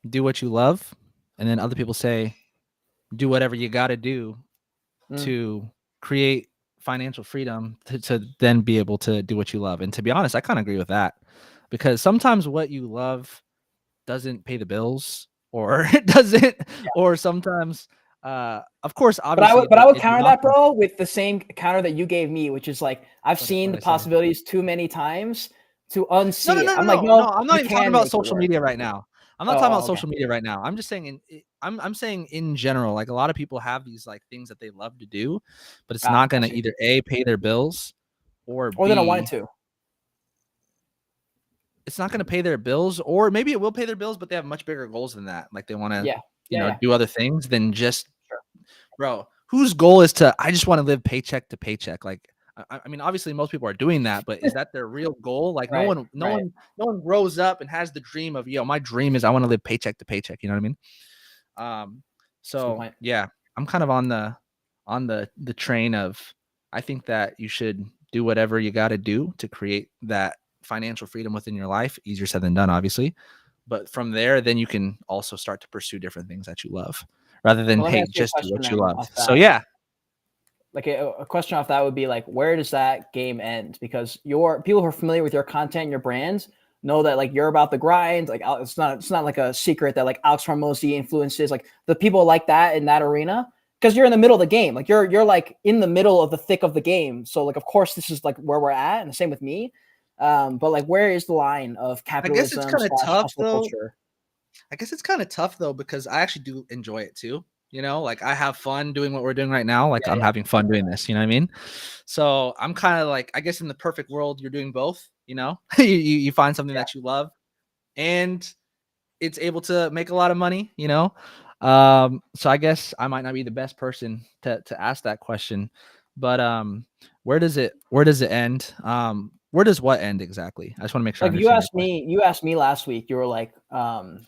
do what you love. And then other people say, do whatever you got to do to create financial freedom to then be able to do what you love. And to be honest, I kind of agree with that, because sometimes what you love doesn't pay the bills, or it doesn't, or sometimes Of course, But I obviously, would, but I would it'd be counter that, awesome. bro, with the same counter that you gave me, which is like I've seen What the I say? possibilities too many times to No, no, unsee it. no, no, I'm like, no, no. no, I'm not you even talking can about make it social work. media right now. I'm not talking Oh, about oh, okay. social media right now. I'm just saying, I'm saying in general, like a lot of people have these like things that they love to do, but it's Ah, not going got to you. either A, pay their bills, or Or they don't want it B, to. it's not going to pay their bills, or maybe it will pay their bills, but they have much bigger goals than that. Like they want to, Yeah. Yeah, yeah. do other things than just, Sure. bro, whose goal is to, I just want to live paycheck to paycheck. Like, I mean, obviously most people are doing that, but is that their real goal? Like Right. Right. no one grows up and has the dream of, my dream is I want to live paycheck to paycheck. You know what I mean? That's a good So point. yeah, I'm kind of on the train of, I think that you should do whatever you got to do to create that financial freedom within your life. Easier said than done, obviously. But from there, then you can also start to pursue different things that you love rather than, Well, let me hey, ask you a just do question what you then love. off So that. yeah. Like a question off that would be like, where does that game end? Because your people who are familiar with your content, your brands, know that like you're about the grind. Like it's not like a secret that like Alex Hormozy influences like the people like that in that arena because you're in the middle of the game. Like you're like in the middle of the thick of the game. So like of course this is like where we're at, and the same with me. But like where is the line of I guess it's capitalism kind of slash tough hustle though. culture? I guess it's kind of tough though because I actually do enjoy it too. Like I have fun doing what we're doing right now. Like Yeah, I'm yeah, having fun doing this. You know what I mean? So I'm kind of like, I guess in the perfect world, you're doing both. You find something yeah. that you love, and it's able to make a lot of money. So I guess I might not be the best person to ask that question, but where does it end? Where does what end exactly? I just want to make sure I Like you understand your asked question. me, you asked me last week. You were like,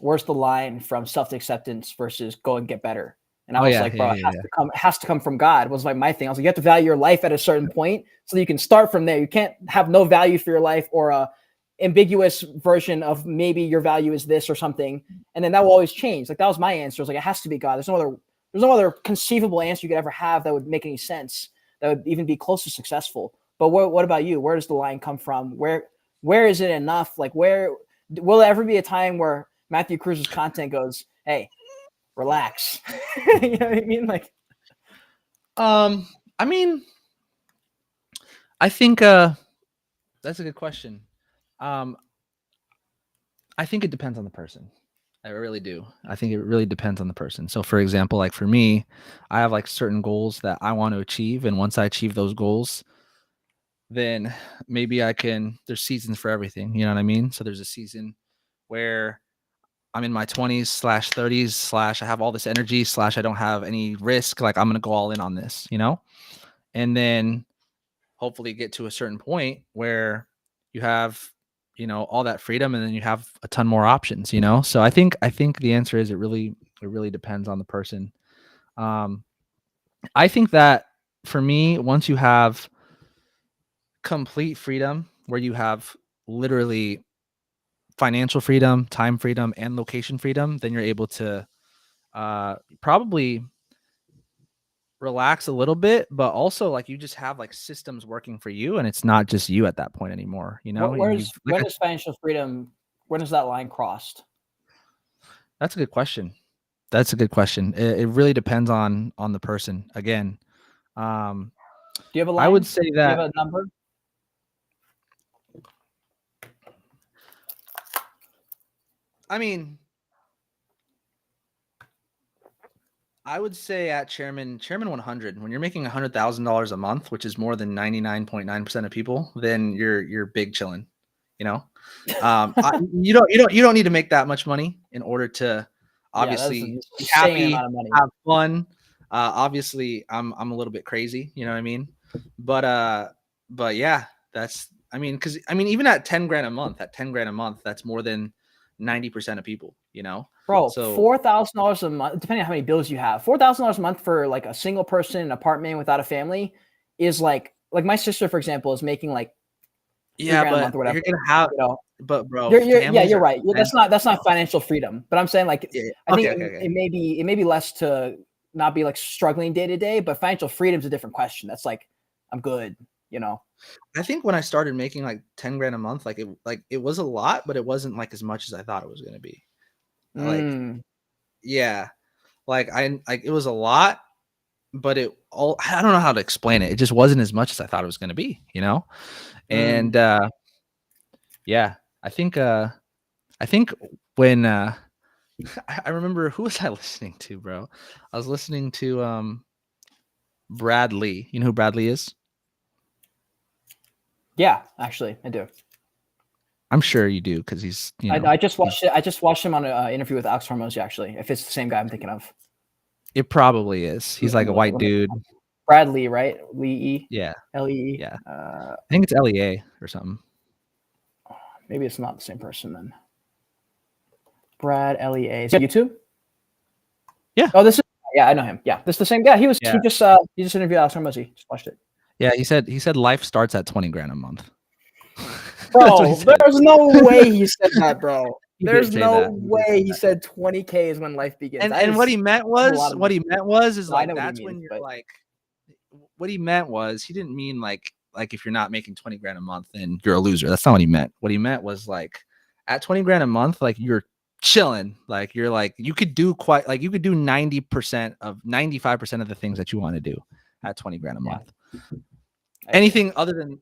"Where's the line from self acceptance versus go and get better?" And I Oh was yeah, like, yeah, "Bro, yeah, yeah. it has to come from God." Was like my thing. I was like, "You have to value your life at a certain point, so you can start from there. You can't have no value for your life or a ambiguous version of maybe your value is this or something, and then that will always change." Like that was my answer. I was like, "It has to be God. There's no other conceivable answer you could ever have that would make any sense. That would even be close to successful." But what about you? Where does the line come from? Where is it enough? Like, where will there ever be a time where Matthew Cruz's content goes, "Hey, relax"? You know what I mean? Like, I mean, I think that's a good question. Um, I think it depends on the person. I really do. I think it really depends on the person. So for example, like for me, I have like certain goals that I want to achieve, and once I achieve those goals, then maybe there's seasons for everything, you know what I mean? So there's a season where I'm in my 20s slash 30s slash I have all this energy slash I don't have any risk, like I'm gonna go all in on this. And then hopefully get to a certain point where you have all that freedom, and then you have a ton more options. So I think the answer is it really depends on the person. I think that for me, once you have complete freedom where you have literally financial freedom, time freedom, and location freedom, then you're able to probably relax a little bit, but also like you just have like systems working for you, and it's not just you at that point anymore, and you've like when is financial freedom? When is that line crossed? that's a good question. That's a good question. It really depends on the person. Again, um, Do you have a I would line? say Do you that. have a number? I mean, I would say at Chairman 100, when you're making $100,000 a month, which is more than 99.9% of people, then you're big chilling. You know, you don't need to make that much money in order to Yeah, that is obviously an be insane happy, amount of money. have fun. Obviously, I'm a little bit crazy. You know what I mean? But yeah, because even at 10 grand a month, that's more than 90% of people. Bro, So $4,000 a month, depending on how many bills you have, $4,000 a month for like a single person in an apartment without a family is like my sister, for example, is making like three yeah, grand a month but or whatever. you're gonna have, You know, but bro, yeah, families you're are right. expensive. That's not financial freedom. But I'm saying like Yeah. I Okay. think Okay. Okay. it may be less to not be like struggling day to day, but financial freedom is a different question. That's like I'm good, you know. I think when I started making like 10 grand a month, like it was a lot, but it wasn't like as much as I thought it was gonna be. Like, Mm, yeah. Like it was a lot, but I don't know how to explain it. It just wasn't as much as I thought it was going to be, you know? And yeah, I think when I remember, who was I listening to, bro? I was listening to Brad Lee. You know who Brad Lee is? Yeah, actually, I do. I'm sure you do, because he's, I just watched it. I just watched him on an interview with Alex Hormozy, actually. If it's the same guy I'm thinking of. It probably is. He's like a white dude. Brad Lee, right? Lee. Yeah. L-E-E. Yeah. I think it's Lea or something. Maybe it's not the same person then. Brad Lea. Is it YouTube? Yeah. Oh, this is I know him. Yeah, this is the same guy. He just interviewed Alex Hormozy. Just watched it. Yeah, he said life starts at 20 grand a month. Bro, there's no way he said that, bro. There's no way he said 20K is when life begins. And what he meant was like, that's when you're like, what he meant was, he didn't mean like if you're not making 20 grand a month, then you're a loser. That's not what he meant. What he meant was like, at 20 grand a month, like you're chilling. Like you're like, you could do 90% of 95% of the things that you want to do at 20 grand a month. Anything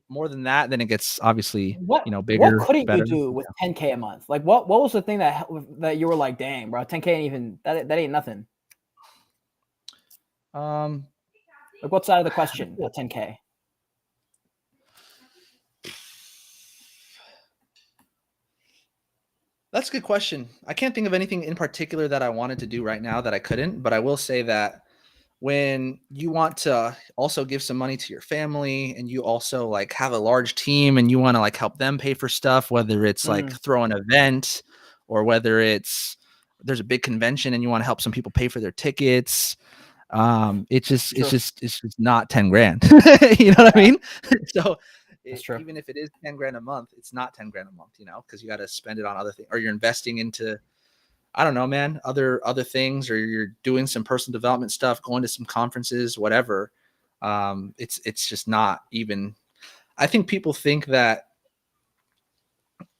more than that, then it gets obviously bigger. What couldn't you do with 10K a month? Like what was the thing that you were like, dang, bro, 10K ain't even that ain't nothing. Like what side of the question at 10K? That's a good question. I can't think of anything in particular that I wanted to do right now that I couldn't, but I will say that when you want to also give some money to your family, and you also like have a large team and you want to like help them pay for stuff, whether it's like throw an event, or whether it's there's a big convention and you want to help some people pay for their tickets. It's just not 10 grand. You know what I mean? So even if it is 10 grand a month, it's not 10 grand a month, because you got to spend it on other things, or you're investing into, I don't know, man, other things, or you're doing some personal development stuff, going to some conferences, whatever. It's just not even. I think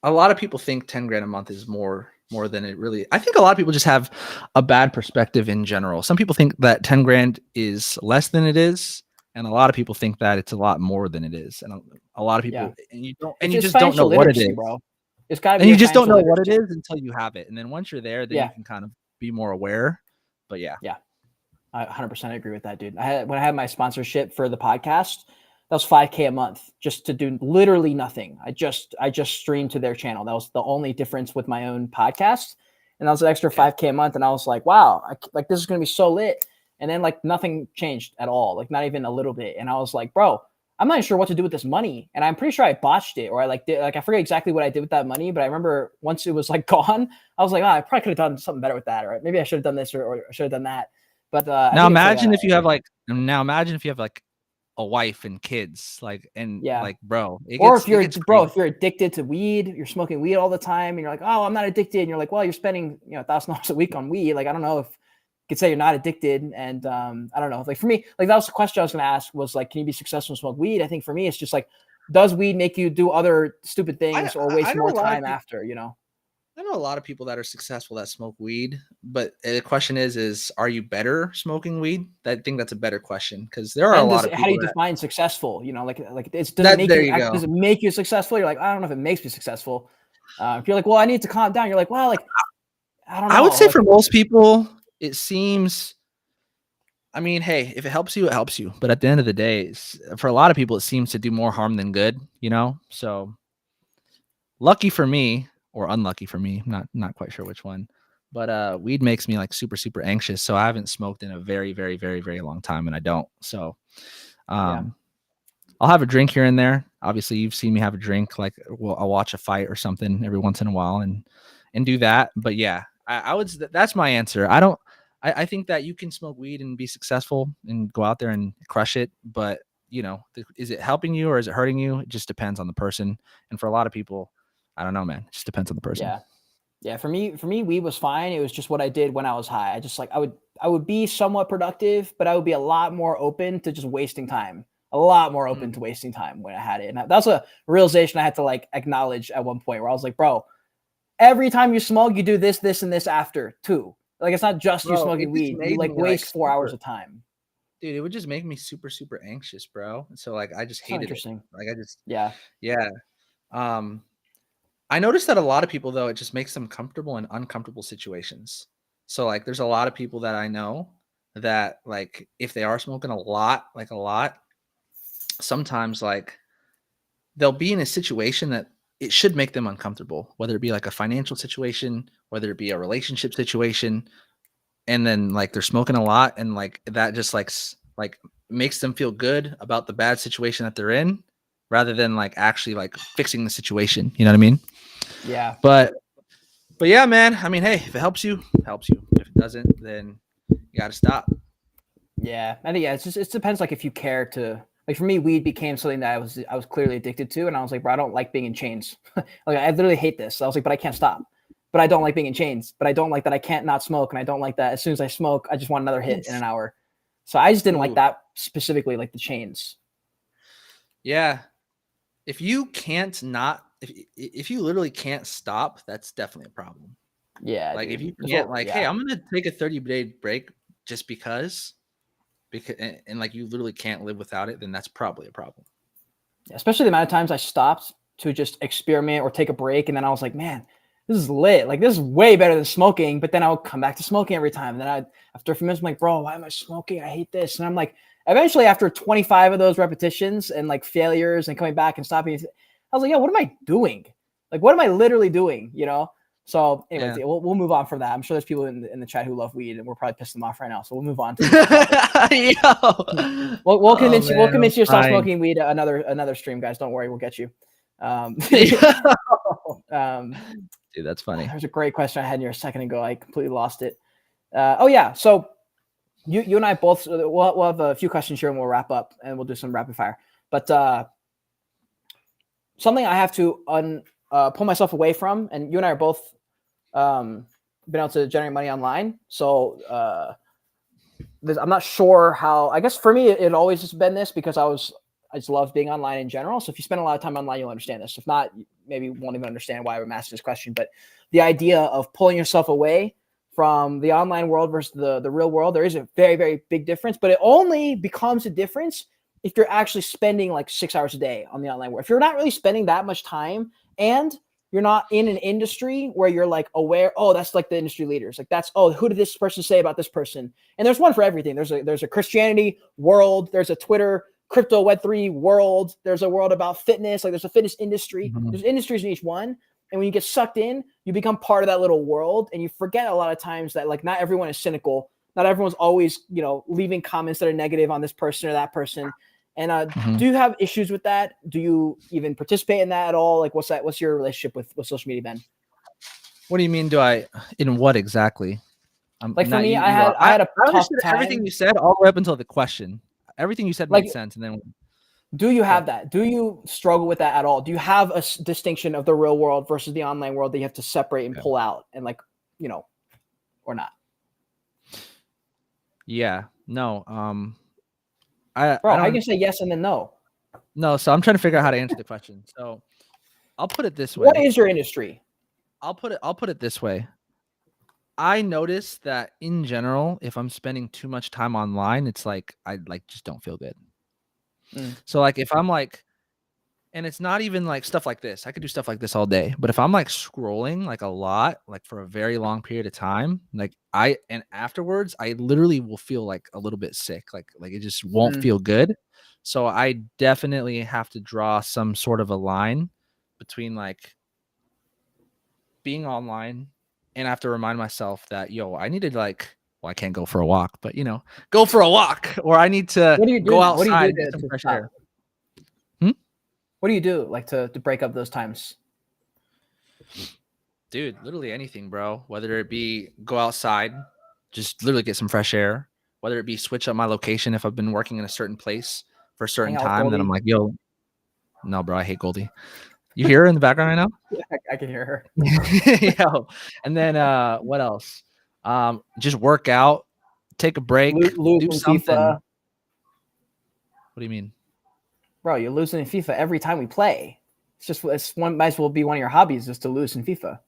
a lot of people think 10 grand a month is more than it really. I think a lot of people just have a bad perspective in general. Some people think that 10 grand is less than it is, and a lot of people think that it's a lot more than it is. And a lot of people, and you just don't know what it is, bro. It's gotta be, and you just don't know what it is until you have it. And then once you're there, then you can kind of be more aware. But yeah, I 100% agree with that, dude. When I had my sponsorship for the podcast, that was $5K a month just to do literally nothing. I just streamed to their channel. That was the only difference with my own podcast, and that was an extra $5K a month. And I was like, wow, like this is gonna be so lit. And then like nothing changed at all, like not even a little bit. And I was like, bro, I'm not even sure what to do with this money. And I'm pretty sure I botched it, or I I forget exactly what I did with that money, but I remember once it was like gone, I was like, I probably could have done something better with that, or maybe I should have done this, or should have done that. But now imagine if you have like a wife and kids, like, and like, bro, if you're addicted to weed, you're smoking weed all the time, and you're like, oh, I'm not addicted, and you're like, well, you're spending $1,000 a week on weed. Like, I don't know if you could say you're not addicted. And I don't know, like for me, like that was the question I was going to ask, was like, can you be successful and smoke weed? I think for me, it's just like, does weed make you do other stupid things or waste more time after, I know a lot of people that are successful that smoke weed, but the question is are you better smoking weed? I think that's a better question, because there are a lot of people. How do you define successful? Does it make you successful? You're like, I don't know if it makes me successful. If you're like, well, I need to calm down, you're like, well, like, I don't know. I would say for most people, it seems, I mean, hey, if it helps you, it helps you. But at the end of the day, for a lot of people, it seems to do more harm than good, So lucky for me, or unlucky for me, not quite sure which one, but weed makes me like super, super anxious. So I haven't smoked in a very, very, very, very long time, and I don't. So I'll have a drink here and there. Obviously, you've seen me have a drink. Like, I'll watch a fight or something every once in a while and do that. But yeah, I would. That's my answer. I think that you can smoke weed and be successful and go out there and crush it. But is it helping you or is it hurting you? It just depends on the person. And for a lot of people, I don't know, man. It just depends on the person. Yeah. For me, weed was fine. It was just what I did when I was high. I just like, I would be somewhat productive, but I would be a lot more open to just wasting time. A lot more open to wasting time when I had it. And that was a realization I had to like acknowledge at one point, where I was like, bro, every time you smoke, you do this, this, and this after too. Like, it's not just you Bro, it smoking just weed. You made like me like waste 4 hours super, of time. dude. It would just make me super, super anxious, bro. And so like I just So hated it. interesting. Like I just, Yeah. yeah. Um, I noticed that a lot of people though, it just makes them comfortable in uncomfortable situations. So like there's a lot of people that I know that like if they are smoking a lot, like a lot, sometimes like they'll be in a situation that it should make them uncomfortable, whether it be like a financial situation, whether it be a relationship situation, and then like they're smoking a lot and like that just like makes them feel good about the bad situation that they're in rather than like actually like fixing the situation, you know what I mean? Yeah. But yeah, man, I mean, hey, if it helps you, it helps you. If it doesn't, then you got to stop. Yeah. I think, yeah, it's just, it depends, like, if you care to, like, for me, weed became something that I was clearly addicted to. And I was like, bro, I don't like being in chains. Like, I literally hate this. So I was like, but I can't stop. But I don't like being in chains. But I don't like that I can't not smoke. And I don't like that as soon as I smoke, I just want another hit in an hour. So I just didn't like Ooh. that specifically, like the chains. Yeah. If you can't not if you literally can't stop, that's definitely a problem. Yeah, Like if dude. you There's can't like, hey, yeah. I'm gonna take a 30-day break just because and like you literally can't live without it, then that's probably a problem. Especially the amount of times I stopped to just experiment or take a break. And then I was like, man, this is lit. Like, this is way better than smoking. But then I would come back to smoking every time. And then after a few minutes, I'm like, bro, why am I smoking? I hate this. And I'm like, eventually after 25 of those repetitions and like failures and coming back and stopping, I was like, yo, what am I doing? Like, what am I literally doing? You know? So anyways, Yeah. we'll move on from that. I'm sure there's people in the chat who love weed and we're probably pissing them off right now. So we'll move on to the next topic. Yo. We'll Oh convince you. We'll man, I'm convince you to stop crying. smoking weed. Another stream, guys. Don't worry, we'll get you. Um, um, Dude, that's funny. there's a great question I had here a second ago. I completely lost it. Oh yeah. So you and I both. We'll have a few questions here and we'll wrap up and we'll do some rapid fire. But something I have to pull myself away from, and you and I are both been able to generate money online. So I'm not sure how. I guess for me, it always has been this because I just love being online in general. So if you spend a lot of time online, you'll understand this. If not, maybe you won't even understand why I'm asking this question. But the idea of pulling yourself away from the online world versus the real world, there is a very, very big difference. But it only becomes a difference if you're actually spending like 6 hours a day on the online world. If you're not really spending that much time and you're not in an industry where you're like aware, oh, that's like the industry leaders. Like that's, oh, who did this person say about this person? And there's one for everything. There's a Christianity world. There's a Twitter crypto Web3 world. There's a world about fitness. Like there's a fitness industry. Mhm. There's industries in each one. And when you get sucked in, you become part of that little world. And you forget a lot of times that like not everyone is cynical. Not everyone's always, leaving comments that are negative on this person or that person. And do you have issues with that? Do you even participate in that at all? Like what's your relationship with social media, Ben? What do you mean? In what exactly? I'm Like for not me, you. I had a I tough understood everything time. you said all the way up until the question. Everything you said Like, made sense, and then do you go have that? Do you struggle with that at all? Do you have a distinction of the real world versus the online world that you have to separate and yeah. pull out and or not? Yeah, no. I Bro, how you don't gonna say yes and then no? no. So I'm trying to figure out how to answer the question. So I'll put it this What way. is your industry? I'll put it this way. I notice that in general, if I'm spending too much time online, it's like I like just don't feel good. Mm, So like if I'm like, and it's not even like stuff like this. I could do stuff like this all day. But if I'm like scrolling like a lot, like for a very long period of time, like and afterwards, I literally will feel like a little bit sick. Like it just won't mm, feel good. So I definitely have to draw some sort of a line between like being online and I have to remind myself that I need to like well, I can't go for a walk, but go for a walk or I need to What do you do go then? What do you outside do and get some to fresh stop? air. Hmm? What do you do like to break up those times? Dude, literally anything, bro. Whether it be go outside, just literally get some fresh air, whether it be switch up my location if I've been working in a certain place for a Hang certain out with time, then I'm Goldie? like, yo, no, bro, I hate Goldie. You hear her in the background right Yeah, I can hear her. now? Yo. And then what else? Just work out, take a break, do Losing something. FIFA, What do you mean? bro. You're losing in FIFA every time we play. It's might as well be one of your hobbies is to lose in FIFA.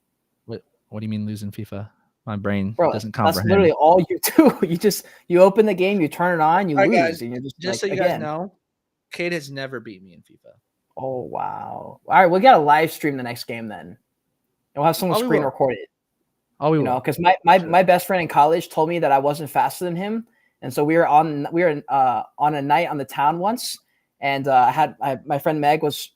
What do you mean losing FIFA? My brain Bro, doesn't that's comprehend. literally all you do. You open the game, you turn it on, you All right, lose, guys. and you're just Just like, so you guys again. know, Cade has never beat me in FIFA. Oh wow! All right, we got to live stream the next game then, and we'll have someone Oh, we screen will. record it. Oh, we You know, will. because my Sure. best friend in college told me that I wasn't faster than him, and so we were on a night on the town once, and my friend Meg was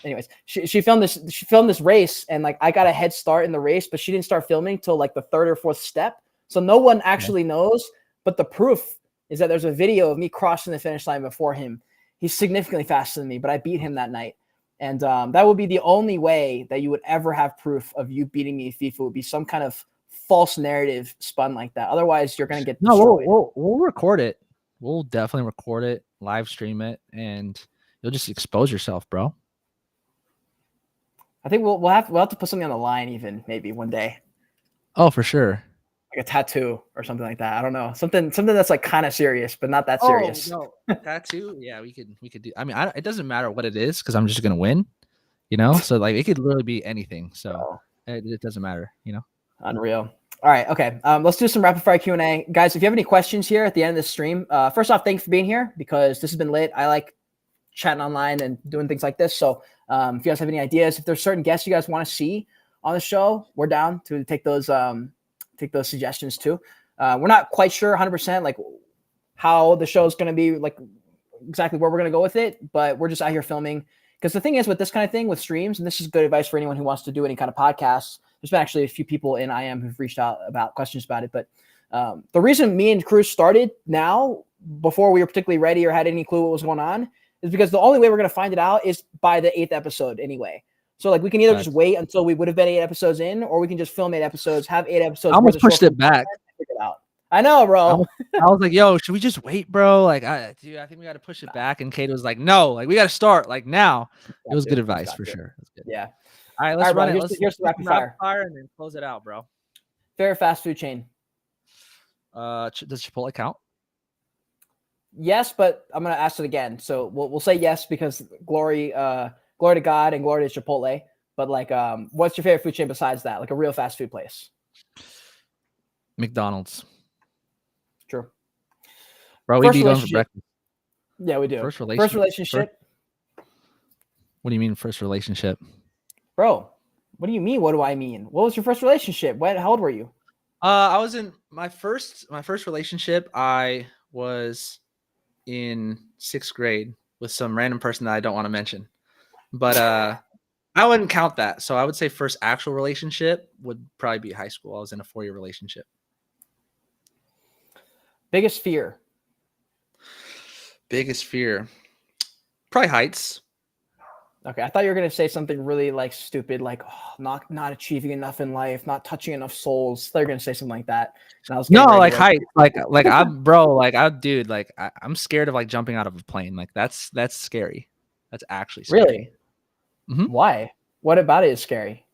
anyways, she filmed this race, and like I got a head start in the race, but she didn't start filming till like the third or fourth step, so no one actually knows. But the proof is that there's a video of me crossing the finish line before him. He's significantly faster than me, but I beat him that night. And that would be the only way that you would ever have proof of you beating me in FIFA, would be some kind of false narrative spun like that. Otherwise, you're going to get No, destroyed. we'll record it. We'll definitely record it, live stream it, and you'll just expose yourself, bro. I think we'll have to put something on the line, even maybe one day, Oh, for sure. like a tattoo or something like that. I don't know, something that's like kind of serious, but not that serious. No, tattoo. Yeah, we could do. I mean, it doesn't matter what it is because I'm just gonna win. You know, so like it could literally be anything. So it doesn't matter. You know. Unreal. All right. Okay. Let's do some rapid fire Q&A. Guys, if you have any questions here at the end of the stream, first off, thanks for being here because this has been lit. I like chatting online and doing things like this. So if you guys have any ideas, if there's certain guests you guys want to see on the show, we're down to take those suggestions too. We're not quite sure 100% like how the show is going to be, like exactly where we're going to go with it, but we're just out here filming. Because the thing is with this kind of thing with streams, and this is good advice for anyone who wants to do any kind of podcasts. There's been actually a few people in IM who've reached out about questions about it. But the reason me and Cruz started now, before we were particularly ready or had any clue what was going on, is because the only way we're going to find it out is by the 8th episode anyway. So like we can either just wait until we would have been 8 episodes in, or we can just film 8 episodes, have 8 episodes. I almost pushed it back. Figure it out. I know, bro. I was like, yo, should we just wait, bro? Like, I think we got to push it back. And Cade was like, no, like we got to start like now. It was good advice for sure. Good. Yeah. All right, let's run it. Here's the rapid fire and then close it out, bro. Favorite fast food chain? Does Chipotle count? Yes, but I'm gonna ask it again. So we'll say yes because glory to God and glory to Chipotle. But like, what's your favorite food chain besides that? Like a real fast food place? McDonald's. True. Bro, we be going for breakfast. Yeah, we do. First relationship. What do you mean first relationship? Bro, what do you mean? What do I mean? What was your first relationship? How old were you? I was in my first relationship. I was in 6th grade with some random person that I don't want to mention. But I wouldn't count that. So I would say first actual relationship would probably be high school. I was in a 4-year relationship. Biggest fear? Biggest fear? Probably heights. Okay, I thought you were gonna say something really like stupid, like not achieving enough in life, not touching enough souls. They're gonna say something like that. And I was like heights, like I'm bro, like I'm scared of like jumping out of a plane. Like that's scary. That's actually scary. Really? Mm-hmm. Why? What about it is scary?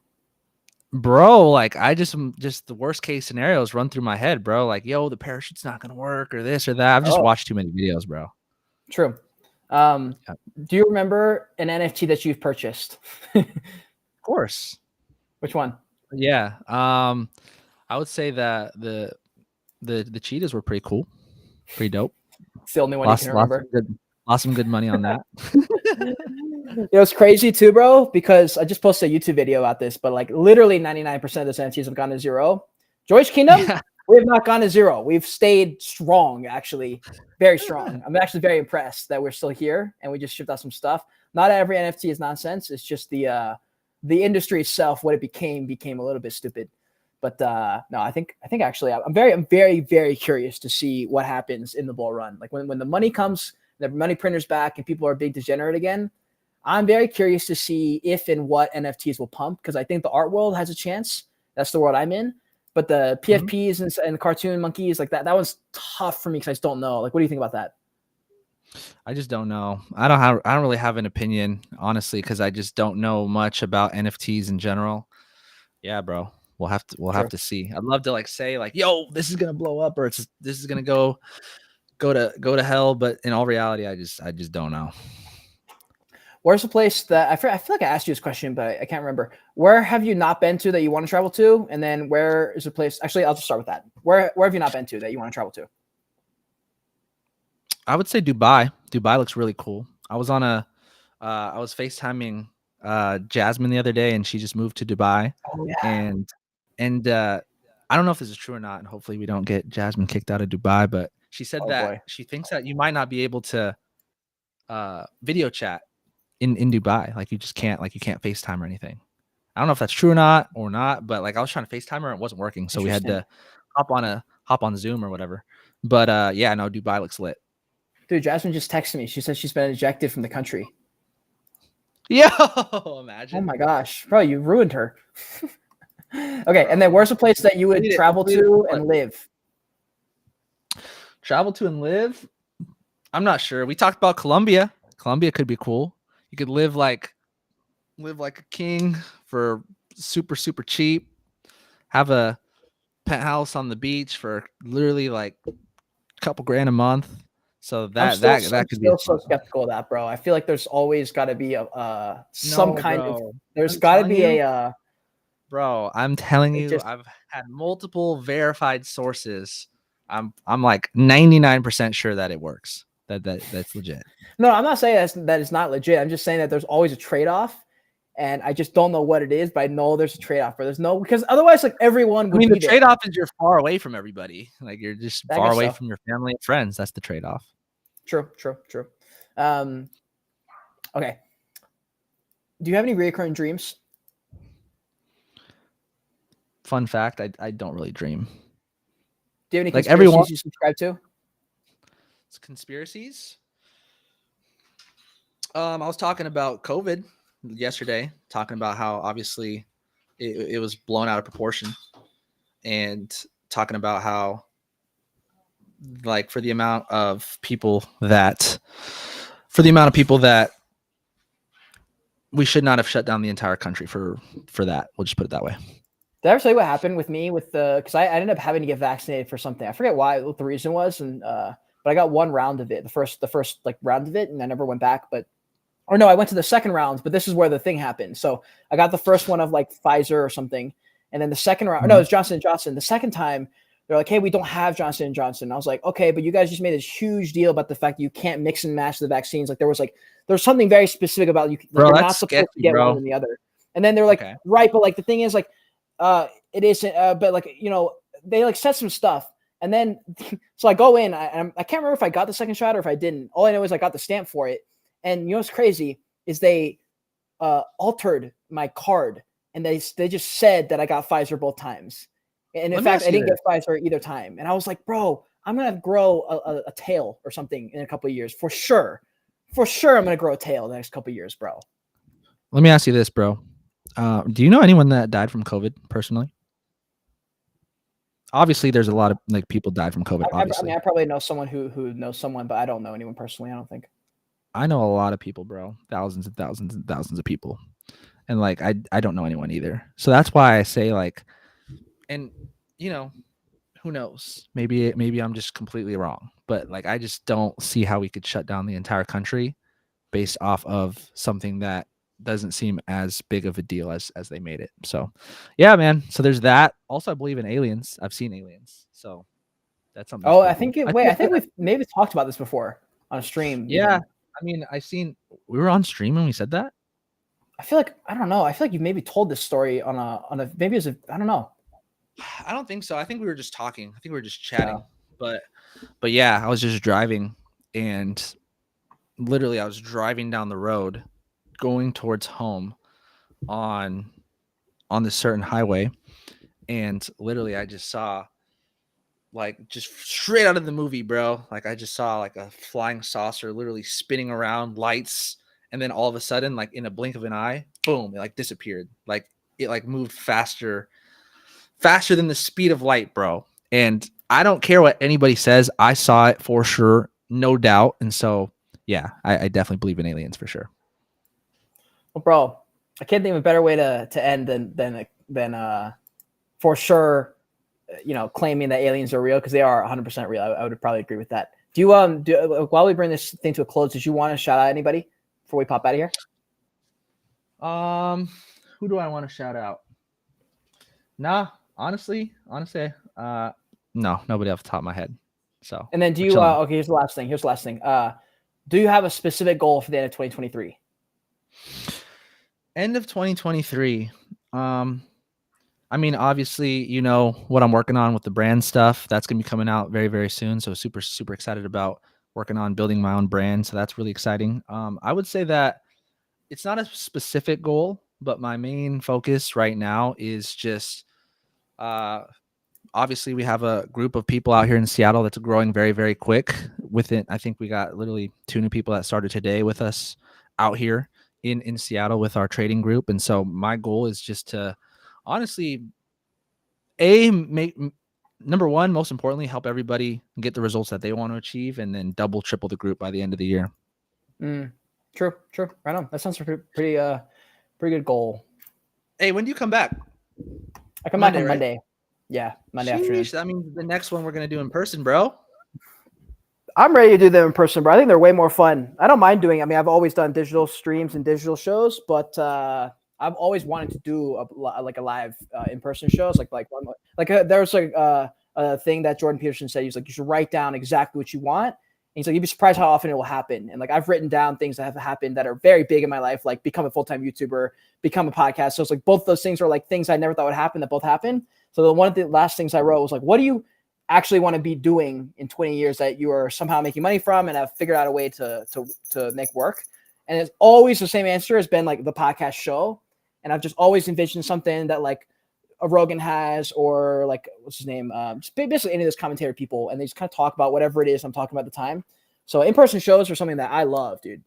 Bro, like I just the worst case scenarios run through my head, bro. Like, yo, the parachute's not gonna work or this or that. I've just watched too many videos, bro. True. Do you remember an NFT that you've purchased? Of course. Which one? Yeah. I would say that the cheetahs were pretty cool, pretty dope. It's the only one you can remember. Lost some good money on that. It was crazy too, bro, because I just posted a YouTube video about this, but like literally 99% of the NFTs have gone to zero. Joyage Kingdom, we have not gone to zero. We've stayed strong, actually, very strong. I'm actually very impressed that we're still here and we just shipped out some stuff. Not every NFT is nonsense. It's just the industry itself, what it became a little bit stupid. But no, I think actually I'm very, very curious to see what happens in the bull run. Like when the money comes, the money printer's back and people are being degenerate again. I'm very curious to see if and what NFTs will pump because I think the art world has a chance. That's the world I'm in. But the PFPs and cartoon monkeys like that was tough for me because I just don't know. Like, what do you think about that? I just don't know. I don't really have an opinion, honestly, because I just don't know much about NFTs in general. Yeah, bro. We'll have to see. I'd love to like say like, yo, this is gonna blow up or this is gonna go to hell, but in all reality, I just don't know. Where's the place that I feel like I asked you this question, but I can't remember. Where have you not been to that you want to travel to? And then where is a place? Actually, I'll just start with that. Where have you not been to that you want to travel to? I would say Dubai. Dubai looks really cool. I was FaceTiming Jasmine the other day, and she just moved to Dubai, Oh yeah. and I don't know if this is true or not, and hopefully we don't get Jasmine kicked out of Dubai. But she said Oh that boy. she thinks that you might not be able to video chat in Dubai. Like you just can't, like you can't FaceTime or anything. I don't know if that's true or not, but like I was trying to FaceTime her and it wasn't working. So we had to hop on Zoom or whatever. But yeah, no, Dubai looks lit. Dude, Jasmine just texted me. She says she's been ejected from the country. Yo, imagine. Oh my gosh, bro, you ruined her. Okay, and then where's a place that you would travel to and live? Travel to and live? I'm not sure. We talked about Colombia. Colombia could be cool. You could live like a king for super cheap. Have a penthouse on the beach for literally like a couple grand a month. So that could be so skeptical of that, bro. I feel like there's always got to be a some kind of there's I'm got to telling be you, a bro. I'm telling you, just I've had multiple verified sources. I'm like 99% sure that it works. That's legit. No, I'm not saying that it's not legit. I'm just saying that there's always a trade-off, and I just don't know what it is, but I know there's a trade-off. But there's no, because otherwise, like everyone would. I mean, be the trade-off is you're far away from everybody. Like you're just far away from your family and friends. That's the trade-off. True. Okay. Do you have any recurring dreams? Fun fact: I don't really dream. Do you have any like conspiracies everyone you subscribe to? Conspiracies. I was talking about COVID yesterday, talking about how obviously it was blown out of proportion, and talking about how like for the amount of people that we should not have shut down the entire country for that. We'll just put it that way. Did I ever tell you what happened with me with the, because I ended up having to get vaccinated for something. I forget what the reason was, and but I got one round of it, the first like round of it, and I never went back. Or no, I went to the second round, but this is where the thing happened. So I got the first one of like Pfizer or something, and then the second round, no, it was Johnson & Johnson. The second time, they're like, hey, we don't have Johnson & Johnson. I was like, okay, but you guys just made this huge deal about the fact that you can't mix and match the vaccines. Like there's something very specific about you. Like, bro, you're that's not supposed to get bro. one than the other. And then they're like, okay. Right, but like the thing is like, it isn't, but like, you know, they like said some stuff. And then, so I go in, I can't remember if I got the second shot or if I didn't. All I know is I got the stamp for it. And you know what's crazy is they altered my card, and they just said that I got Pfizer both times. And in fact, I didn't get Pfizer either time. And I was like, bro, I'm going to grow a tail or something in a couple of years. For sure. I'm going to grow a tail the next couple of years, bro. Let me ask you this, bro. Do you know anyone that died from COVID personally? Obviously, there's a lot of like people died from COVID. Obviously, I probably know someone who knows someone, but I don't know anyone personally. I don't think. I know a lot of people, bro. Thousands and thousands and thousands of people, and like I don't know anyone either. So that's why I say like, and you know, who knows? Maybe I'm just completely wrong, but like I just don't see how we could shut down the entire country based off of something that doesn't seem as big of a deal as they made it. So yeah, man. So there's that. Also, I believe in aliens. I've seen aliens. So that's something. Oh, I think we've maybe talked about this before on a stream. Yeah. Even. I mean, we were on stream when we said that. I feel like, I don't know. I feel like you maybe told this story on a maybe it was I don't know. I don't think so. I think we were just talking. I think we were just chatting. Yeah. But yeah, I was just driving, and literally I was driving down the road going towards home on this certain highway, and literally I just saw like just straight out of the movie, bro. Like I just saw like a flying saucer literally spinning around, lights, and then all of a sudden, like in a blink of an eye, boom, it like disappeared. Like it like moved faster than the speed of light, bro. And I don't care what anybody says. I saw it for sure, no doubt. And so, yeah, I definitely believe in aliens for sure. Well, bro, I can't think of a better way to end than for sure, you know, claiming that aliens are real, because they are 100% real. I would probably agree with that. Do you while we bring this thing to a close, did you want to shout out anybody before we pop out of here? Who do I want to shout out? Nah, honestly, no, nobody off the top of my head. So, And then do we're you? chilling. Okay, here's the last thing. Do you have a specific goal for the end of 2023? End of 2023. I mean, obviously, you know what I'm working on with the brand stuff. That's gonna be coming out very, very soon. So super, super excited about working on building my own brand. So that's really exciting. I would say that it's not a specific goal, but my main focus right now is just obviously we have a group of people out here in Seattle that's growing very, very quick. Within, I think we got literally 2 new people that started today with us out here in Seattle with our trading group. And so my goal is just to honestly make number one, most importantly, help everybody get the results that they want to achieve, and then double, triple the group by the end of the year. True. Right on. That sounds pretty good goal. Hey, when do you come back? I come Monday, back on right? Monday. Yeah, Monday afternoon. Sheesh, that means the next one we're gonna do in person, bro. I'm ready to do them in person, bro. I think they're way more fun. I don't mind doing. I mean, I've always done digital streams and digital shows, but I've always wanted to do a live in person shows. There's a thing that Jordan Peterson said. He's like, you should write down exactly what you want. And he's like, you'd be surprised how often it will happen. And like, I've written down things that have happened that are very big in my life, like become a full-time YouTuber, become a podcast. So it's like both those things are like things I never thought would happen that both happened. So one of the last things I wrote was like, what do you actually want to be doing in 20 years that you are somehow making money from and have figured out a way to make work? And it's always the same answer has been like the podcast show. And I've just always envisioned something that like a Rogan has, or like, what's his name? Just basically any of those commentator people. And they just kind of talk about whatever it is I'm talking about at the time. So in-person shows are something that I love, dude.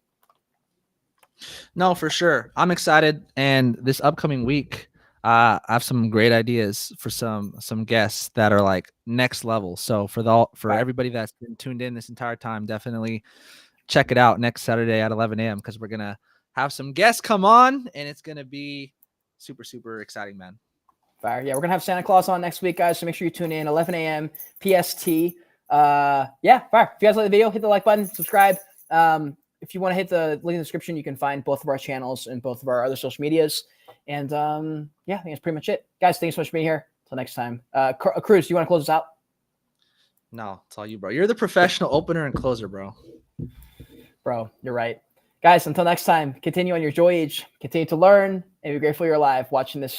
No, for sure. I'm excited. And this upcoming week, I have some great ideas for some guests that are like next level. So for everybody that's been tuned in this entire time, definitely check it out next Saturday at 11 a.m. because we're gonna have some guests come on, and it's gonna be super, super exciting, man. Fire. Yeah, we're gonna have Santa Claus on next week, guys. So make sure you tune in 11 a.m. PST. Yeah, fire. If you guys like the video, hit the like button, subscribe. If you want to hit the link in the description, you can find both of our channels and both of our other social medias. And yeah, I think that's pretty much it. Guys, thanks so much for being here. Until next time. Cruz, you want to close us out? No, it's all you, bro. You're the professional opener and closer, bro. Bro, you're right. Guys, until next time, continue on your Joyage, continue to learn, and be grateful you're alive watching this stream.